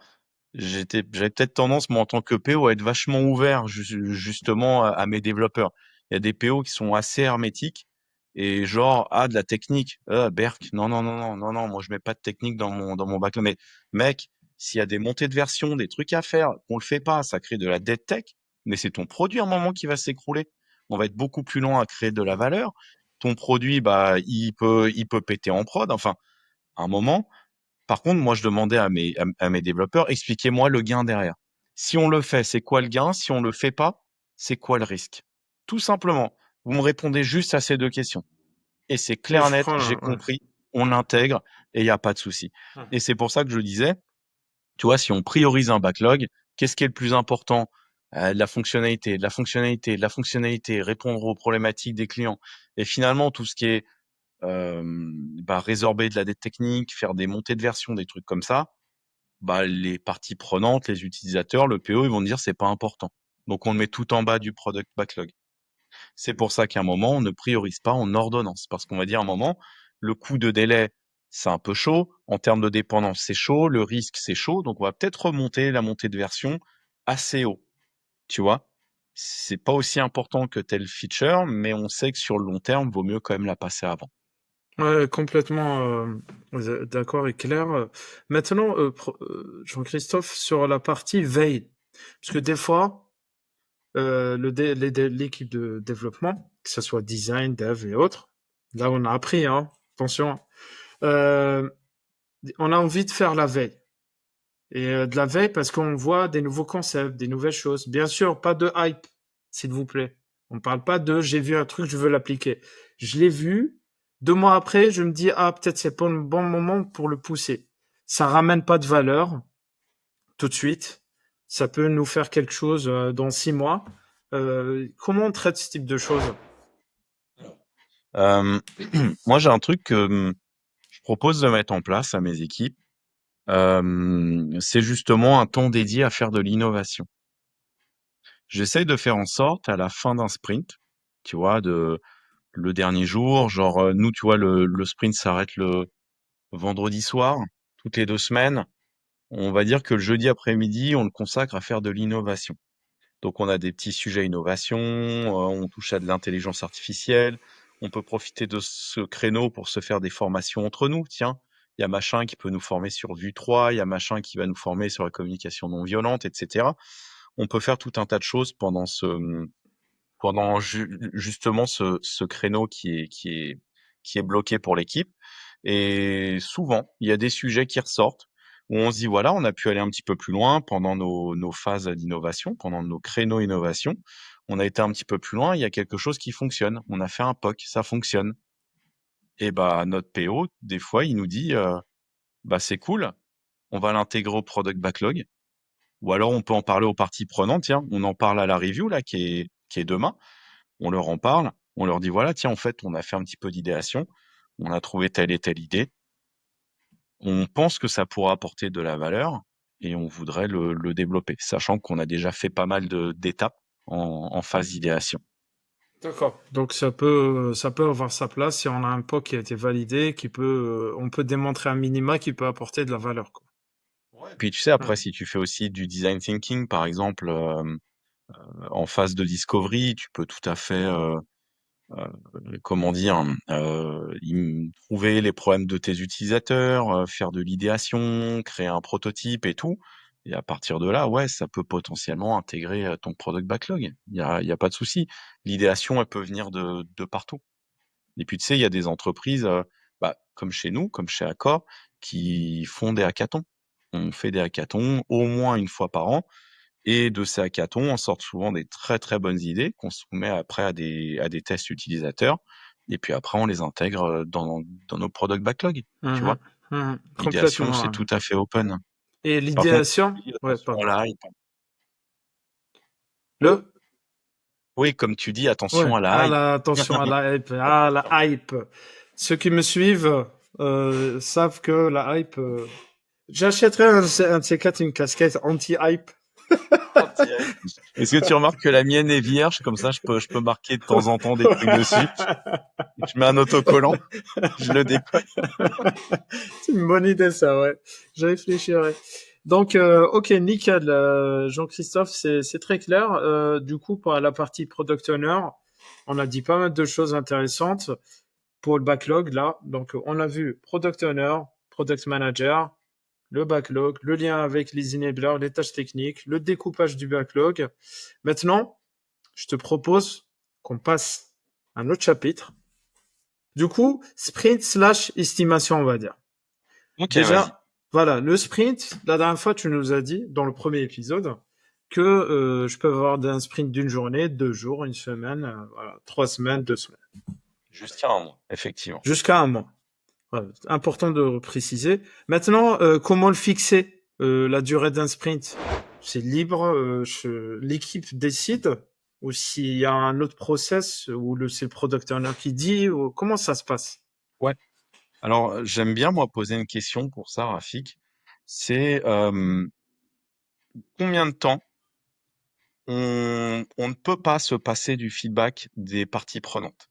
j'avais peut-être tendance, moi, en tant que PO, à être vachement ouvert, justement, à mes développeurs. Il y a des PO qui sont assez hermétiques et genre, ah, de la technique. Berk, non, non, non, non, non, non, moi, je mets pas de technique dans mon backlog. Mais, mec, s'il y a des montées de version, des trucs à faire, qu'on le fait pas, ça crée de la dead tech, mais c'est ton produit à un moment qui va s'écrouler. On va être beaucoup plus lent à créer de la valeur. Ton produit, bah, il peut péter en prod. Enfin, à un moment, par contre, moi, je demandais à mes développeurs, expliquez-moi le gain derrière. Si on le fait, c'est quoi le gain? Si on le fait pas, c'est quoi le risque? Tout simplement. Vous me répondez juste à ces deux questions. Et c'est Oui, clair, je net, prends, j'ai ouais. compris, on l'intègre et il n'y a pas de souci. Ouais. Et c'est pour ça que je disais, tu vois, si on priorise un backlog, qu'est-ce qui est le plus important? De la fonctionnalité, de la fonctionnalité, de la fonctionnalité, répondre aux problématiques des clients. Et finalement, tout ce qui est bah, résorber de la dette technique, faire des montées de version, des trucs comme ça, bah, les parties prenantes, les utilisateurs, le PO, ils vont dire c'est pas important. Donc on le met tout en bas du product backlog. C'est pour ça qu'à un moment, on ne priorise pas en ordonnance, parce qu'on va dire à un moment, le coût de délai, c'est un peu chaud, en termes de dépendance, c'est chaud, le risque, c'est chaud, donc on va peut-être remonter la montée de version assez haut, tu vois. C'est pas aussi important que telle feature, mais on sait que sur le long terme, vaut mieux quand même la passer avant. Ouais, complètement d'accord et clair. Maintenant, Jean-Christophe, sur la partie veille, parce que des fois, l'équipe de développement, que ce soit design, dev et autres, là on a appris, hein, attention, euh, on a envie de faire la veille. Et de la veille parce qu'on voit des nouveaux concepts, des nouvelles choses. Bien sûr, pas de hype, s'il vous plaît. On ne parle pas de j'ai vu un truc, je veux l'appliquer. Je l'ai vu. 2 mois après, je me dis ah peut-être c'est pas le bon moment pour le pousser. Ça ramène pas de valeur tout de suite. Ça peut nous faire quelque chose dans 6 mois. Comment on traite ce type de choses? Euh, moi, j'ai un truc que je propose de mettre en place à mes équipes. C'est justement un temps dédié à faire de l'innovation. J'essaie de faire en sorte, à la fin d'un sprint, tu vois, de le dernier jour. Genre, nous, tu vois, le sprint s'arrête le vendredi soir, toutes les 2 semaines. On va dire que le jeudi après-midi, on le consacre à faire de l'innovation. Donc, on a des petits sujets innovation, on touche à de l'intelligence artificielle. On peut profiter de ce créneau pour se faire des formations entre nous. Tiens, il y a machin qui peut nous former sur Vue 3, il y a machin qui va nous former sur la communication non violente, etc. On peut faire tout un tas de choses pendant justement ce créneau qui est bloqué pour l'équipe. Et souvent, il y a des sujets qui ressortent où on se dit, voilà, on a pu aller un petit peu plus loin pendant nos phases d'innovation, pendant nos créneaux innovation. On a été un petit peu plus loin, il y a quelque chose qui fonctionne. On a fait un POC, ça fonctionne. Et bah, notre PO, des fois, il nous dit, bah, c'est cool, on va l'intégrer au product backlog. Ou alors, on peut en parler aux parties prenantes. Tiens, on en parle à la review, là, qui est demain. On leur en parle, on leur dit voilà, tiens, en fait, on a fait un petit peu d'idéation, on a trouvé telle et telle idée, on pense que ça pourra apporter de la valeur et on voudrait le développer, sachant qu'on a déjà fait pas mal d'étapes en phase d'idéation. D'accord. Donc ça peut avoir sa place si on a un POC qui a été validé, on peut démontrer un minima qui peut apporter de la valeur, quoi. Ouais. Puis tu sais, Ouais. après, si tu fais aussi du design thinking, par exemple, en phase de discovery, tu peux tout à fait comment dire, trouver les problèmes de tes utilisateurs, faire de l'idéation, créer un prototype et tout. Et à partir de là, ouais, ça peut potentiellement intégrer ton product backlog. Il y a pas de souci. L'idéation, elle peut venir de partout. Et puis tu sais, il y a des entreprises, bah, comme chez nous, comme chez Accor, qui font des hackathons. On fait des hackathons au moins une fois par an. Et de ces hackathons, en sortent souvent des très très bonnes idées qu'on soumet après à des tests utilisateurs. Et puis après, on les intègre dans nos product backlog. Tu Mhm. vois, Mhm. l'idéation, Complètement. c'est Ouais. tout à fait open. Et Par contre, l'idéation? oui, Ouais, attention pardon. à la hype. Le? Oui, comme tu dis, Ouais. attention à la Ah hype. là, attention à la hype. Ah, la hype. Ceux qui me suivent savent que la hype. J'achèterais un de ces quatre une casquette anti-hype. En direct. Est-ce que tu remarques que la mienne est vierge? Comme ça, je peux marquer de temps en temps des trucs dessus. Je mets un autocollant, je le décolle. C'est une bonne idée, ça, ouais. Je réfléchirai. Donc, ok, nickel, Jean-Christophe, c'est très clair. Du coup, pour la partie product owner, on a dit pas mal de choses intéressantes pour le backlog, là. Donc, on a vu product owner, product manager, le backlog, le lien avec les enablers, les tâches techniques, le découpage du backlog. Maintenant, je te propose qu'on passe à un autre chapitre. Du coup, sprint slash estimation, on va dire. Ok, vas-y. Déjà, voilà, le sprint, la dernière fois, tu nous as dit, dans le premier épisode, que je peux avoir un sprint d'une journée, 2 jours, une semaine, voilà, 3 semaines, 2 semaines, Jusqu'à un mois, effectivement. jusqu'à un mois. Voilà, c'est important de le préciser. Maintenant, comment le fixer, la durée d'un sprint? C'est libre, l'équipe décide, ou s'il y a un autre process où c'est le product owner qui dit, ou comment ça se passe? Ouais. Alors, j'aime bien, moi, poser une question pour ça, Rafik. C'est combien de temps on ne peut pas se passer du feedback des parties prenantes.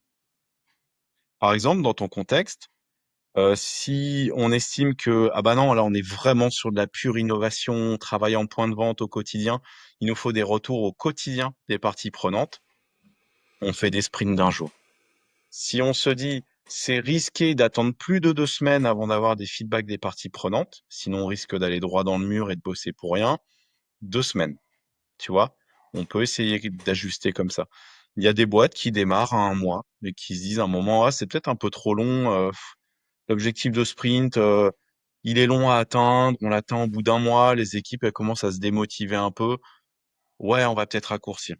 Par exemple, dans ton contexte, si on estime que, ah bah non, là, on est vraiment sur de la pure innovation, on travaille en point de vente au quotidien, il nous faut des retours au quotidien des parties prenantes, on fait des sprints d'un jour. Si on se dit, c'est risqué d'attendre plus de 2 semaines avant d'avoir des feedbacks des parties prenantes, sinon on risque d'aller droit dans le mur et de bosser pour rien, 2 semaines. Tu vois, on peut essayer d'ajuster comme ça. Il y a des boîtes qui démarrent à un mois et qui se disent à un moment, ah, c'est peut-être un peu trop long. L'objectif de sprint, il est long à atteindre. On l'atteint au bout d'un mois. Les équipes, elles commencent à se démotiver un peu. Ouais, on va peut-être raccourcir.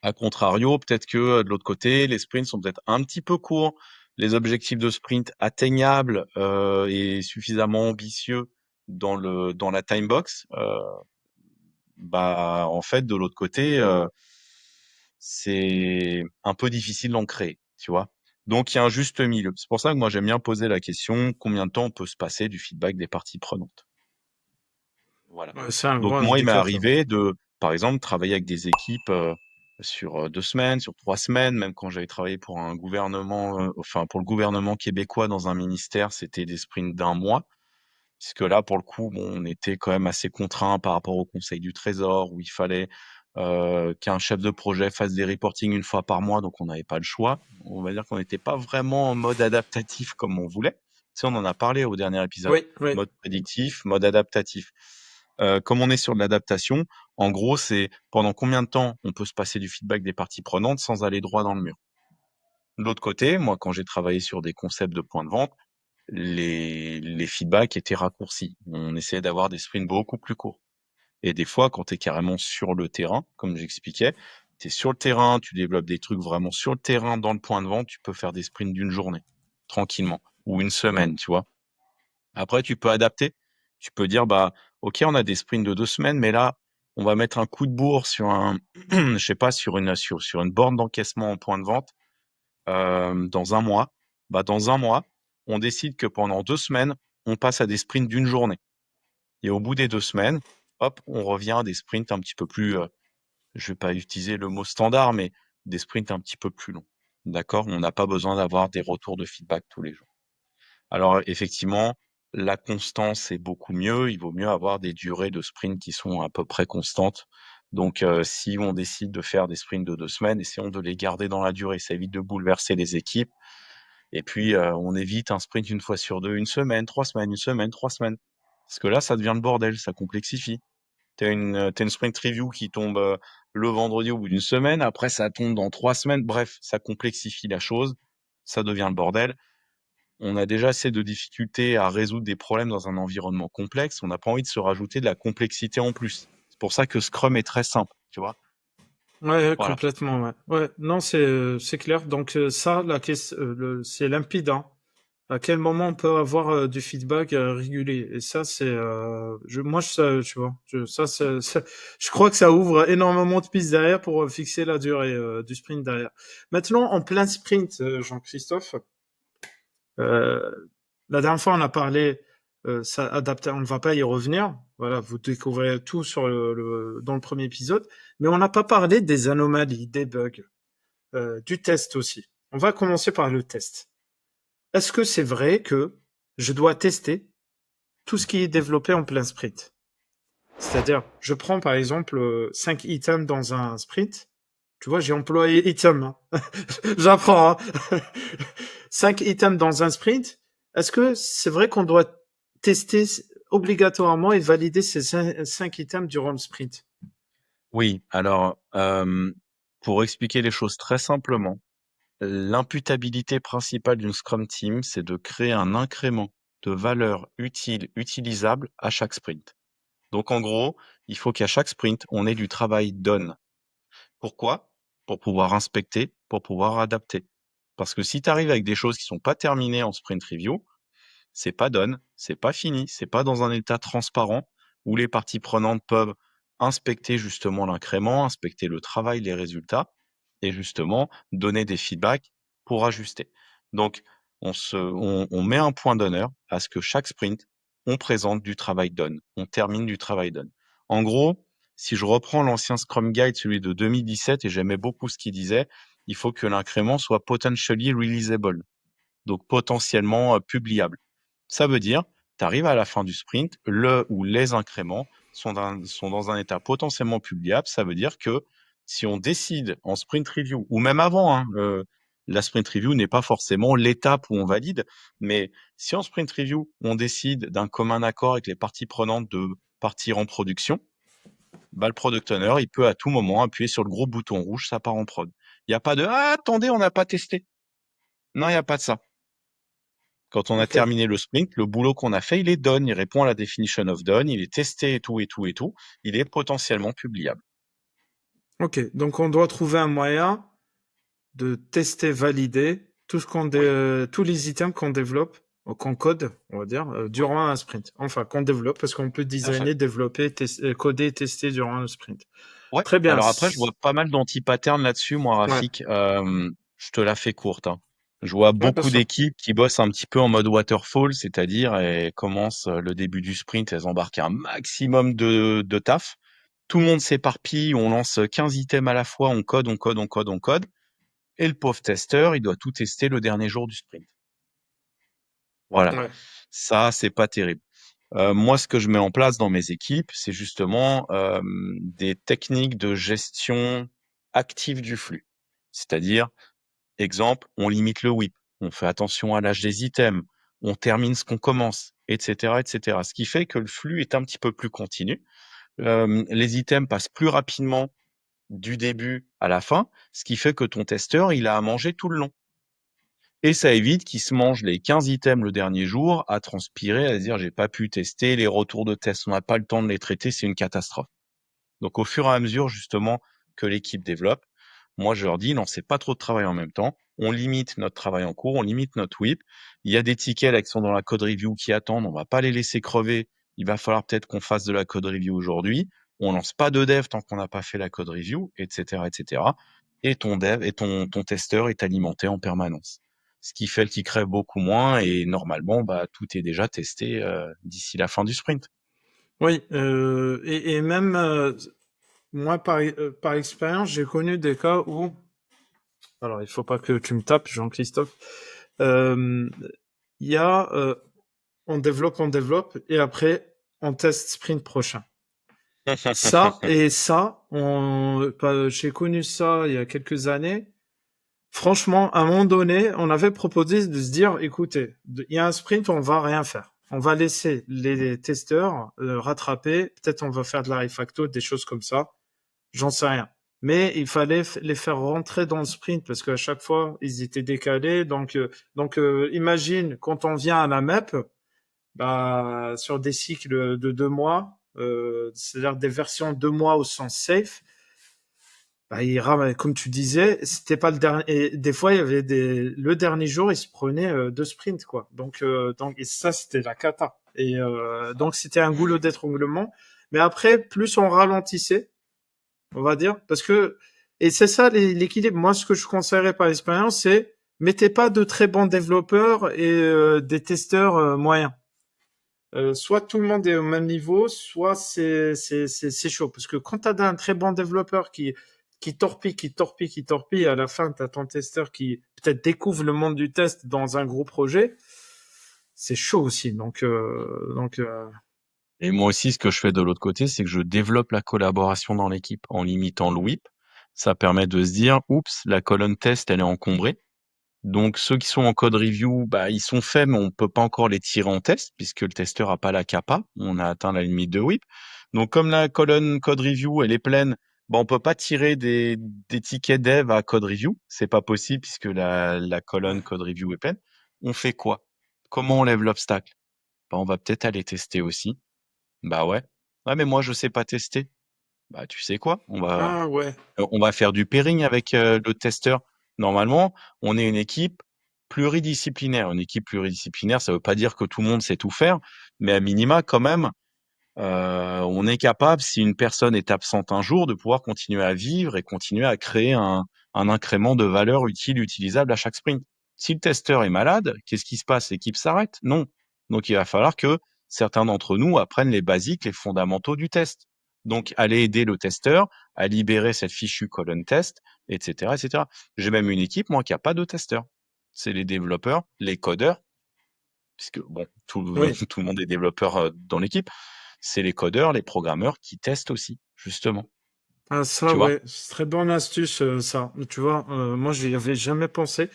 A contrario, peut-être que de l'autre côté, les sprints sont peut-être un petit peu courts. Les objectifs de sprint atteignables et suffisamment ambitieux dans la time box, bah en fait de l'autre côté c'est un peu difficile d'en créer, tu vois. Donc il y a un juste milieu. C'est pour ça que moi j'aime bien poser la question combien de temps on peut se passer du feedback des parties prenantes. Voilà. Ouais, c'est un gros Donc moi il m'est indicateur. arrivé de par exemple travailler avec des équipes. sur 2 semaines, sur 3 semaines, même quand j'avais travaillé pour un gouvernement, enfin pour le gouvernement québécois dans un ministère, c'était des sprints d'un mois. Puisque là, pour le coup, bon, on était quand même assez contraint par rapport au Conseil du Trésor, où il fallait qu'un chef de projet fasse des reportings une fois par mois, donc on n'avait pas le choix. On va dire qu'on n'était pas vraiment en mode adaptatif comme on voulait. Tu sais, on en a parlé au dernier épisode. Oui, oui. Mode prédictif, mode adaptatif. Comme on est sur de l'adaptation, en gros, c'est pendant combien de temps on peut se passer du feedback des parties prenantes sans aller droit dans le mur. De l'autre côté, moi, quand j'ai travaillé sur des concepts de points de vente, les feedbacks étaient raccourcis. On essayait d'avoir des sprints beaucoup plus courts. Et des fois, quand tu es carrément sur le terrain, comme j'expliquais, tu es sur le terrain, tu développes des trucs vraiment sur le terrain, dans le point de vente, tu peux faire des sprints d'une journée, tranquillement, ou une semaine, tu vois. Après, tu peux adapter. Tu peux dire, bah, OK, on a des sprints de 2 semaines, mais là, on va mettre un coup de bourre sur un, je sais pas, sur une borne d'encaissement en point de vente dans un mois. Bah, dans un mois, on décide que pendant 2 semaines, on passe à des sprints d'une journée. Et au bout des 2 semaines, hop, on revient à des sprints un petit peu plus, je vais pas utiliser le mot standard, mais des sprints un petit peu plus longs. D'accord? On n'a pas besoin d'avoir des retours de feedback tous les jours. Alors effectivement, la constance est beaucoup mieux. Il vaut mieux avoir des durées de sprint qui sont à peu près constantes. Donc, si on décide de faire des sprints de 2 semaines, essayons de les garder dans la durée. Ça évite de bouleverser les équipes. Et puis, on évite un sprint une fois sur deux, une semaine, 3 semaines, une semaine, 3 semaines. Parce que là, ça devient le bordel, ça complexifie. T'as une sprint review qui tombe le vendredi au bout d'une semaine. Après, ça tombe dans 3 semaines. Bref, ça complexifie la chose. Ça devient le bordel. On a déjà assez de difficultés à résoudre des problèmes dans un environnement complexe. On n'a pas envie de se rajouter de la complexité en plus. C'est pour ça que Scrum est très simple, tu vois. Ouais, ouais, Voilà. complètement, ouais. Ouais, non, c'est clair. Donc ça, la question, c'est limpide, hein. À quel moment on peut avoir du feedback régulier? Et ça, c'est, moi, tu vois, je crois que ça ouvre énormément de pistes derrière pour fixer la durée du sprint derrière. Maintenant, en plein sprint, Jean-Christophe, euh, la dernière fois, on a parlé, ça adapté, on ne va pas y revenir. Voilà, vous découvrez tout sur dans le premier épisode, mais on n'a pas parlé des anomalies, des bugs, du test aussi. On va commencer par le test. Est-ce que c'est vrai que je dois tester tout ce qui est développé en plein sprint? C'est-à-dire, je prends par exemple 5 items dans un sprint. Tu vois, j'ai employé item, hein. J'apprends, hein. 5 items dans un sprint. Est-ce que c'est vrai qu'on doit tester obligatoirement et valider ces 5 items durant le sprint? Oui, alors, pour expliquer les choses très simplement, l'imputabilité principale d'une Scrum Team, c'est de créer un incrément de valeur utile, utilisable à chaque sprint. Donc en gros, il faut qu'à chaque sprint, on ait du travail done. Pourquoi? Pour pouvoir inspecter, pour pouvoir adapter. Parce que si tu arrives avec des choses qui sont pas terminées en sprint review, c'est pas done, c'est pas fini, c'est pas dans un état transparent où les parties prenantes peuvent inspecter justement l'incrément, inspecter le travail, les résultats et justement donner des feedbacks pour ajuster. Donc, on met un point d'honneur à ce que chaque sprint, on présente du travail done, on termine du travail done. En gros, si je reprends l'ancien Scrum Guide, celui de 2017, et j'aimais beaucoup ce qu'il disait, il faut que l'incrément soit potentially releasable, donc potentiellement publiable. Ça veut dire, tu arrives à la fin du sprint, le ou les incréments sont dans un état potentiellement publiable. Ça veut dire que si on décide en sprint review, ou même avant, hein, la sprint review n'est pas forcément l'étape où on valide, mais si en sprint review, on décide d'un commun accord avec les parties prenantes de partir en production, bah, le product owner, il peut à tout moment appuyer sur le gros bouton rouge, ça part en prod. Il n'y a pas de «Ah, attendez, on n'a pas testé». Non, il n'y a pas de ça. Quand on a Ok. terminé le sprint, le boulot qu'on a fait, il est done, il répond à la definition of done, il est testé et tout et tout et tout, il est potentiellement publiable. Ok. Donc on doit trouver un moyen de tester, valider Oui, tous les items qu'on développe, ou qu'on code, on va dire, oui, durant un sprint. Enfin, qu'on développe, parce qu'on peut tout à fait. designer, développer, coder et tester durant un sprint. Ouais. Très bien. Alors après, je vois pas mal d'anti-patterns là-dessus, moi, Ouais. Rafik. Je te la fais courte, hein. Je vois Ouais, bien beaucoup sûr. d'équipes qui bossent un petit peu en mode waterfall, c'est-à-dire elles commencent le début du sprint, elles embarquent un maximum de taf. Tout le monde s'éparpille, on lance 15 items à la fois, on code, on code, on code, on code. Et le pauvre testeur, il doit tout tester le dernier jour du sprint. Voilà. Ouais. Ça, c'est pas terrible. Moi, ce que je mets en place dans mes équipes, c'est justement des techniques de gestion active du flux. C'est-à-dire, exemple, on limite le whip, on fait attention à l'âge des items, on termine ce qu'on commence, etc., etc. Ce qui fait que le flux est un petit peu plus continu. Les items passent plus rapidement du début à la fin, ce qui fait que ton testeur, il a à manger tout le long. Et ça évite qu'il se mange les 15 items le dernier jour à transpirer, à se dire j'ai pas pu tester, les retours de test, on n'a pas le temps de les traiter, c'est une catastrophe. Donc au fur et à mesure justement que l'équipe développe, moi je leur dis non, c'est pas trop de travail en même temps, on limite notre travail en cours, on limite notre whip. Il y a des tickets là qui sont dans la code review qui attendent, on va pas les laisser crever, il va falloir peut-être qu'on fasse de la code review aujourd'hui. On lance pas de dev tant qu'on n'a pas fait la code review, etc., etc. Et ton dev et ton testeur est alimenté en permanence. Ce qui fait qu'il crève beaucoup moins et normalement, bah, tout est déjà testé d'ici la fin du sprint. Oui, et même moi, par expérience, j'ai connu des cas où, alors il faut pas que tu me tapes, Jean-Christophe, euh, il y a, on développe, et après, on teste sprint prochain. J'ai connu ça il y a quelques années. Franchement, à un moment donné, on avait proposé de se dire, écoutez, il y a un sprint, on va rien faire. On va laisser les testeurs rattraper. Peut-être on va faire de la refacto, des choses comme ça. J'en sais rien. Mais il fallait les faire rentrer dans le sprint parce qu'à chaque fois, ils étaient décalés. Donc, imagine quand on vient à la map, bah, sur des cycles de 2 mois, c'est-à-dire des versions 2 mois au sens safe, bah, comme tu disais, c'était pas le dernier. Et des fois, il y avait le dernier jour, ils se prenaient 2 sprints, quoi. Donc, et ça, c'était la cata. Et donc, c'était un goulot d'étranglement. Mais après, plus on ralentissait, on va dire, et c'est ça l'équilibre. Moi, ce que je conseillerais par expérience, c'est mettez pas de très bons développeurs et des testeurs moyens. Soit tout le monde est au même niveau, soit c'est chaud. Parce que quand tu as un très bon développeur qui torpille, à la fin, tu as ton testeur qui peut-être découvre le monde du test dans un gros projet, c'est chaud aussi. Donc, Et moi aussi, ce que je fais de l'autre côté, c'est que je développe la collaboration dans l'équipe en limitant le whip. Ça permet de se dire, oups, la colonne test, elle est encombrée. Donc, ceux qui sont en code review, bah, ils sont faits, mais on peut pas encore les tirer en test puisque le testeur a pas la capa. On a atteint la limite de whip. Donc, comme la colonne code review, elle est pleine, bah, on peut pas tirer des tickets dev à code review. C'est pas possible puisque la colonne code review est pleine. On fait quoi? Comment on lève l'obstacle? Bah, on va peut-être aller tester aussi. Bah ouais. Ouais, mais moi, je sais pas tester. Bah, tu sais quoi? ah ouais. On va faire du pairing avec le testeur. Normalement, on est une équipe pluridisciplinaire. Une équipe pluridisciplinaire, ça veut pas dire que tout le monde sait tout faire, mais à minima, quand même, on est capable, si une personne est absente un jour, de pouvoir continuer à vivre et continuer à créer un incrément de valeur utile, utilisable à chaque sprint. Si le testeur est malade, qu'est-ce qui se passe? L'équipe s'arrête? Non. Donc, il va falloir que certains d'entre nous apprennent les basiques, les fondamentaux du test. Donc, aller aider le testeur à libérer cette fichue colonne test, etc., etc. J'ai même une équipe, moi, qui a pas de testeur. C'est les développeurs, les codeurs, puisque bon, Oui. tout le monde est développeur dans l'équipe, c'est les codeurs, les programmeurs qui testent aussi, justement. Ah ça Tu vois? ouais, c'est très bonne astuce ça. Tu vois, moi j'y avais jamais pensé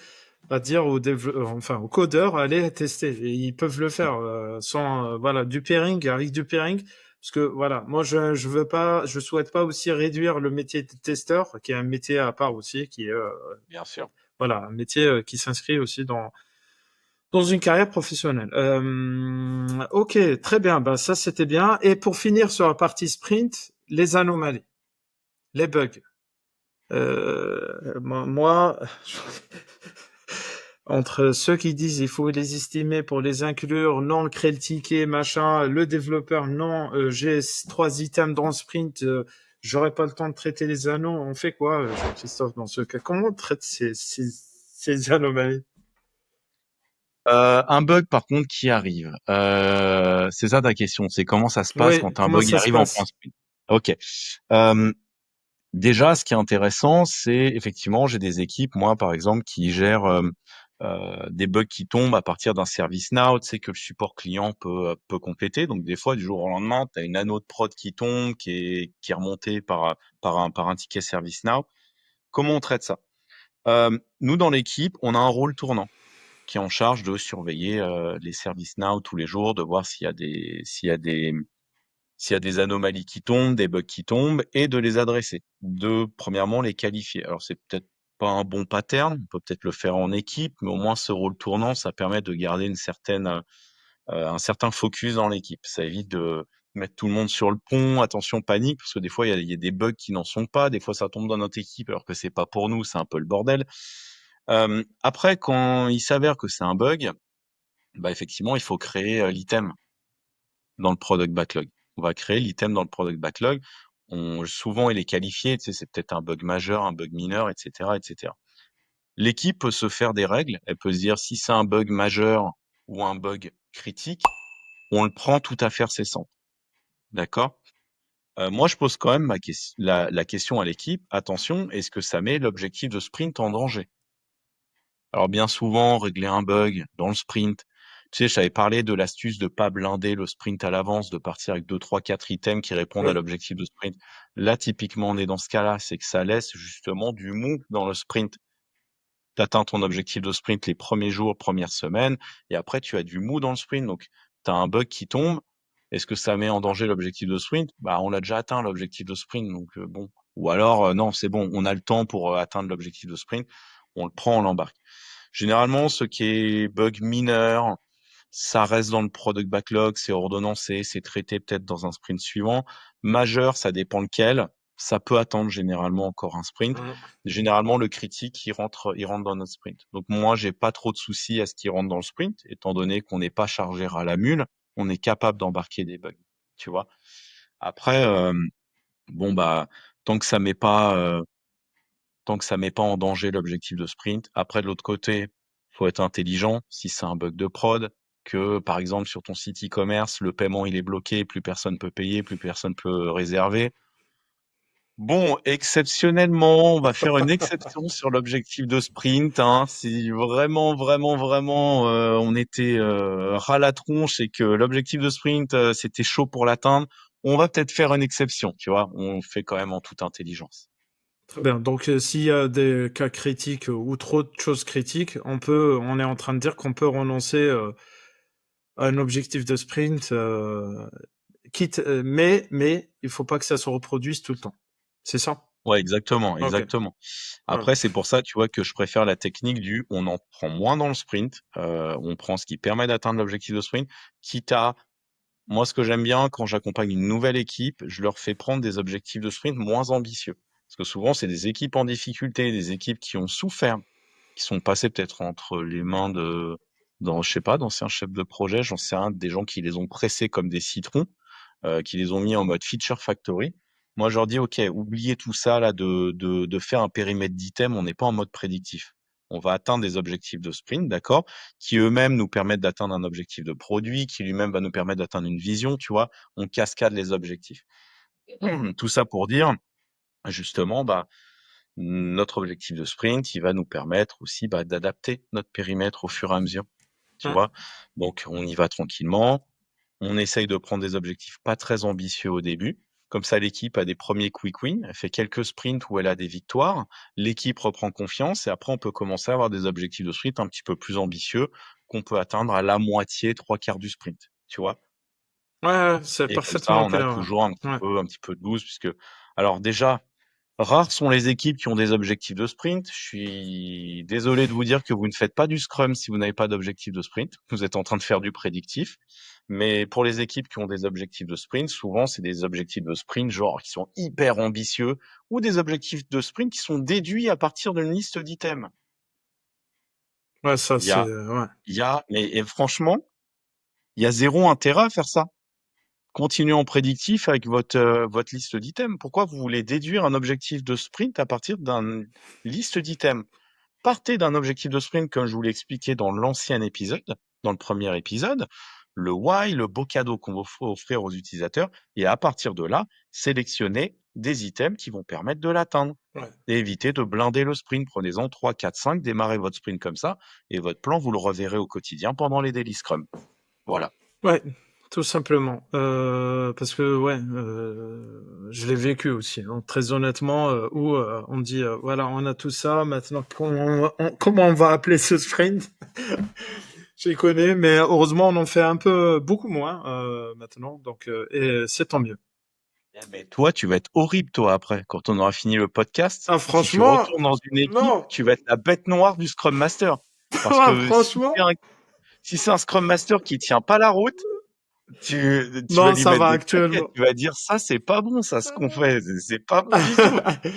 à dire enfin aux codeurs allez tester. Et ils peuvent le faire sans voilà du pairing avec du pairing parce que voilà, moi je veux pas, je souhaite pas aussi réduire le métier de testeur qui est un métier à part aussi qui est Bien sûr. voilà un métier qui s'inscrit aussi dans une carrière professionnelle. Ok, très bien, bah ça c'était bien. Et pour finir sur la partie sprint, les anomalies, les bugs. Moi, entre ceux qui disent il faut les estimer pour les inclure, non, créer le ticket, machin, le développeur, non, j'ai 3 items dans le sprint, j'aurai pas le temps de traiter les anneaux, on fait quoi, Jean-Christophe, dans ce cas? Comment on traite ces anomalies? Un bug, par contre, qui arrive. C'est ça ta question, c'est comment ça se passe Oui, quand un comment bug ça se arrive en plein passe? sprint. Ok. Euh, Déjà, ce qui est intéressant, c'est effectivement, j'ai des équipes, moi par exemple, qui gèrent des bugs qui tombent à partir d'un service now, tu sais que le support client peut compléter. Donc des fois, du jour au lendemain, tu as une anneau de prod qui tombe, qui est remontée par un ticket service now. Comment on traite ça? Nous, dans l'équipe, on a un rôle tournant qui est en charge de surveiller les services now tous les jours, de voir s'il y a des anomalies qui tombent, des bugs qui tombent, et de les adresser. Premièrement, les qualifier. Alors, c'est peut-être pas un bon pattern, on peut peut-être le faire en équipe, mais au moins ce rôle tournant, ça permet de garder un certain focus dans l'équipe. Ça évite de mettre tout le monde sur le pont, attention panique, parce que des fois il y a des bugs qui n'en sont pas, des fois ça tombe dans notre équipe alors que c'est pas pour nous, c'est un peu le bordel. Après, quand il s'avère que c'est un bug, bah effectivement, il faut créer l'item dans le product backlog. On va créer l'item dans le product backlog. Souvent, il est qualifié, tu sais, c'est peut-être un bug majeur, un bug mineur, etc., etc. L'équipe peut se faire des règles. Elle peut se dire si c'est un bug majeur ou un bug critique, on le prend tout à fait cessant. D'accord? Moi, je pose quand même la question à l'équipe. Attention, est-ce que ça met l'objectif de sprint en danger? Alors bien souvent, régler un bug dans le sprint. Tu sais, j'avais parlé de l'astuce de pas blinder le sprint à l'avance, de partir avec 2, 3, 4 items qui répondent à Oui. l'objectif de sprint. Là, typiquement, on est dans ce cas-là, c'est que ça laisse justement du mou dans le sprint. Tu atteins ton objectif de sprint les premiers jours, premières semaines, et après, tu as du mou dans le sprint. Donc, tu as un bug qui tombe. Est-ce que ça met en danger l'objectif de sprint? Bah, on l'a déjà atteint, l'objectif de sprint. Donc, bon. Ou alors, non, c'est bon, on a le temps pour atteindre l'objectif de sprint. On le prend, on l'embarque. Généralement, ce qui est bug mineur, ça reste dans le product backlog, c'est ordonnancé, c'est traité peut-être dans un sprint suivant. Majeur, ça dépend lequel. Ça peut attendre généralement encore un sprint. Mm. Généralement, le critique, il rentre dans notre sprint. Donc moi, j'ai pas trop de soucis à ce qu'il rentre dans le sprint, étant donné qu'on n'est pas chargé à la mule, on est capable d'embarquer des bugs. Tu vois. Après, bon bah, tant que ça met pas tant que ça met pas en danger l'objectif de sprint. Après, de l'autre côté, faut être intelligent. Si c'est un bug de prod, que par exemple sur ton site e-commerce, le paiement il est bloqué, plus personne peut payer, plus personne peut réserver. Bon, exceptionnellement, on va faire une exception sur l'objectif de sprint, hein. Si vraiment, vraiment, vraiment, on était ras la tronche et que l'objectif de sprint, c'était chaud pour l'atteindre, on va peut-être faire une exception, tu vois. On fait quand même en toute intelligence. Très bien. Donc, s'il y a des cas critiques ou trop de choses critiques, on est en train de dire qu'on peut renoncer à un objectif de sprint, mais il faut pas que ça se reproduise tout le temps. C'est ça? Ouais, exactement, Ok. exactement. Ouais. Après, c'est pour ça, tu vois, que je préfère la technique du on en prend moins dans le sprint, on prend ce qui permet d'atteindre l'objectif de sprint, quitte à moi, ce que j'aime bien quand j'accompagne une nouvelle équipe, je leur fais prendre des objectifs de sprint moins ambitieux. Parce que souvent, c'est des équipes en difficulté, des équipes qui ont souffert, qui sont passées peut-être entre les mains je sais pas, d'anciens chefs de projet, j'en sais rien, des gens qui les ont pressés comme des citrons, qui les ont mis en mode feature factory. Moi, je leur dis, OK, oubliez tout ça là de faire un périmètre d'item, on n'est pas en mode prédictif. On va atteindre des objectifs de sprint, d'accord, qui eux-mêmes nous permettent d'atteindre un objectif de produit, qui lui-même va nous permettre d'atteindre une vision, tu vois. On cascade les objectifs. Tout ça pour dire, justement, bah, notre objectif de sprint, il va nous permettre aussi bah, d'adapter notre périmètre au fur et à mesure, tu Ouais. vois. Donc, on y va tranquillement. On essaye de prendre des objectifs pas très ambitieux au début. Comme ça, l'équipe a des premiers quick wins. Elle fait quelques sprints où elle a des victoires. L'équipe reprend confiance et après, on peut commencer à avoir des objectifs de sprint un petit peu plus ambitieux qu'on peut atteindre à la moitié, trois quarts du sprint. Tu vois? Ouais, ouais, c'est Et comme ça, parfaitement on a clair. toujours un petit Ouais. peu, un petit peu de boost puisque, alors déjà, rares sont les équipes qui ont des objectifs de sprint. Je suis désolé de vous dire que vous ne faites pas du scrum si vous n'avez pas d'objectif de sprint. Vous êtes en train de faire du prédictif. Mais pour les équipes qui ont des objectifs de sprint, souvent, c'est des objectifs de sprint, genre, qui sont hyper ambitieux ou des objectifs de sprint qui sont déduits à partir d'une liste d'items. Ouais, ça Il y c'est a, ouais. et franchement, il y a zéro intérêt à faire ça. Continuez en prédictif avec votre liste d'items. Pourquoi vous voulez déduire un objectif de sprint à partir d'une liste d'items? Partez d'un objectif de sprint, comme je vous l'ai expliqué dans l'ancien épisode, dans le premier épisode. le why, le beau cadeau qu'on va offrir aux utilisateurs, et à partir de là, sélectionner des items qui vont permettre de l'atteindre. Ouais. Et éviter de blinder le sprint. Prenez-en 3, 4, 5, démarrez votre sprint comme ça, et votre plan, vous le reverrez au quotidien pendant les daily scrum. Voilà. Ouais, tout simplement. Parce que ouais, je l'ai vécu aussi, hein, très honnêtement, où on dit voilà, on a tout ça, maintenant comment on va appeler ce sprint? Je les connais, mais heureusement on en fait un peu beaucoup moins maintenant, donc et c'est tant mieux. Mais toi, tu vas être horrible, toi, après, quand on aura fini le podcast. Ah Si tu franchement, retournes dans une équipe, non, tu vas être la bête noire du Scrum Master. Parce ah, que franchement, si c'est un Scrum Master qui tient pas la route, tu vas non, lui ça mettre va des claquettes. actuellement. Tu vas dire, ça, c'est pas bon, ça, ce qu'on fait. C'est pas bon du tout.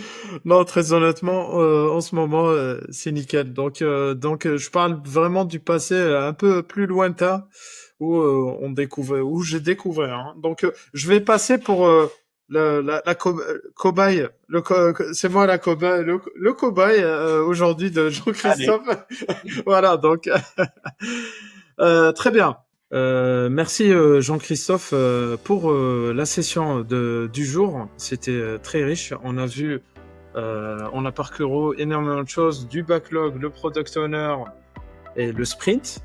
Non, très honnêtement, en ce moment, c'est nickel. Donc, je parle vraiment du passé un peu plus lointain où on découvrait, où j'ai découvert. Hein. Donc, je vais passer pour cobaye. C'est moi la cobaye, le cobaye aujourd'hui de Allez. Jean-Christophe. Voilà. Donc, très bien. Merci Jean-Christophe pour la session du jour. C'était très riche. On a parcouru énormément de choses, du backlog, le product owner et le sprint.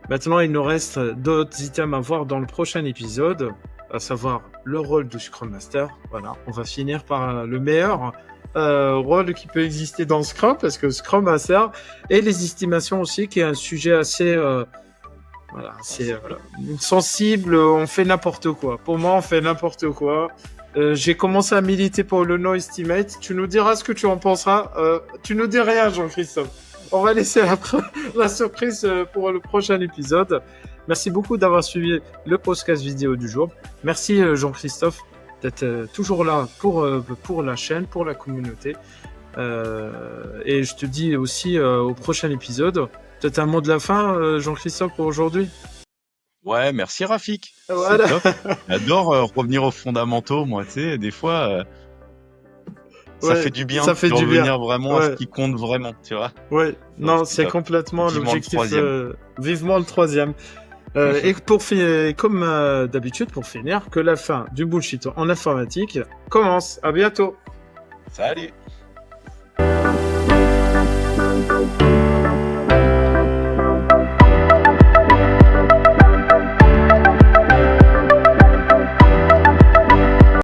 Maintenant, il nous reste d'autres items à voir dans le prochain épisode, à savoir le rôle du Scrum Master. Voilà, on va finir par le meilleur rôle qui peut exister dans Scrum, parce que Scrum Master et les estimations aussi, qui est un sujet assez voilà, c'est sensible, on fait n'importe quoi. Pour moi, on fait n'importe quoi. J'ai commencé à militer pour le no estimate. Tu nous diras ce que tu en penseras. Tu nous dis rien, Jean-Christophe. On va laisser la surprise pour le prochain épisode. Merci beaucoup d'avoir suivi le podcast vidéo du jour. Merci Jean-Christophe d'être toujours là pour la chaîne, pour la communauté. Et je te dis aussi au prochain épisode. Peut-être un mot de la fin, Jean-Christophe, pour aujourd'hui? Ouais, merci Rafik. Voilà. C'est top. J'adore revenir aux fondamentaux, moi, tu sais, des fois, ça Ouais, fait du bien ça fait de du bien. revenir vraiment à ce Ouais, qui compte vraiment, tu vois. ouais. Donc, Non, c'est c'est top. complètement Vivement le l'objectif. troisième. Vivement le troisième. Et pour finir, comme d'habitude, pour finir, que la fin du bullshit en informatique commence. À bientôt. Salut!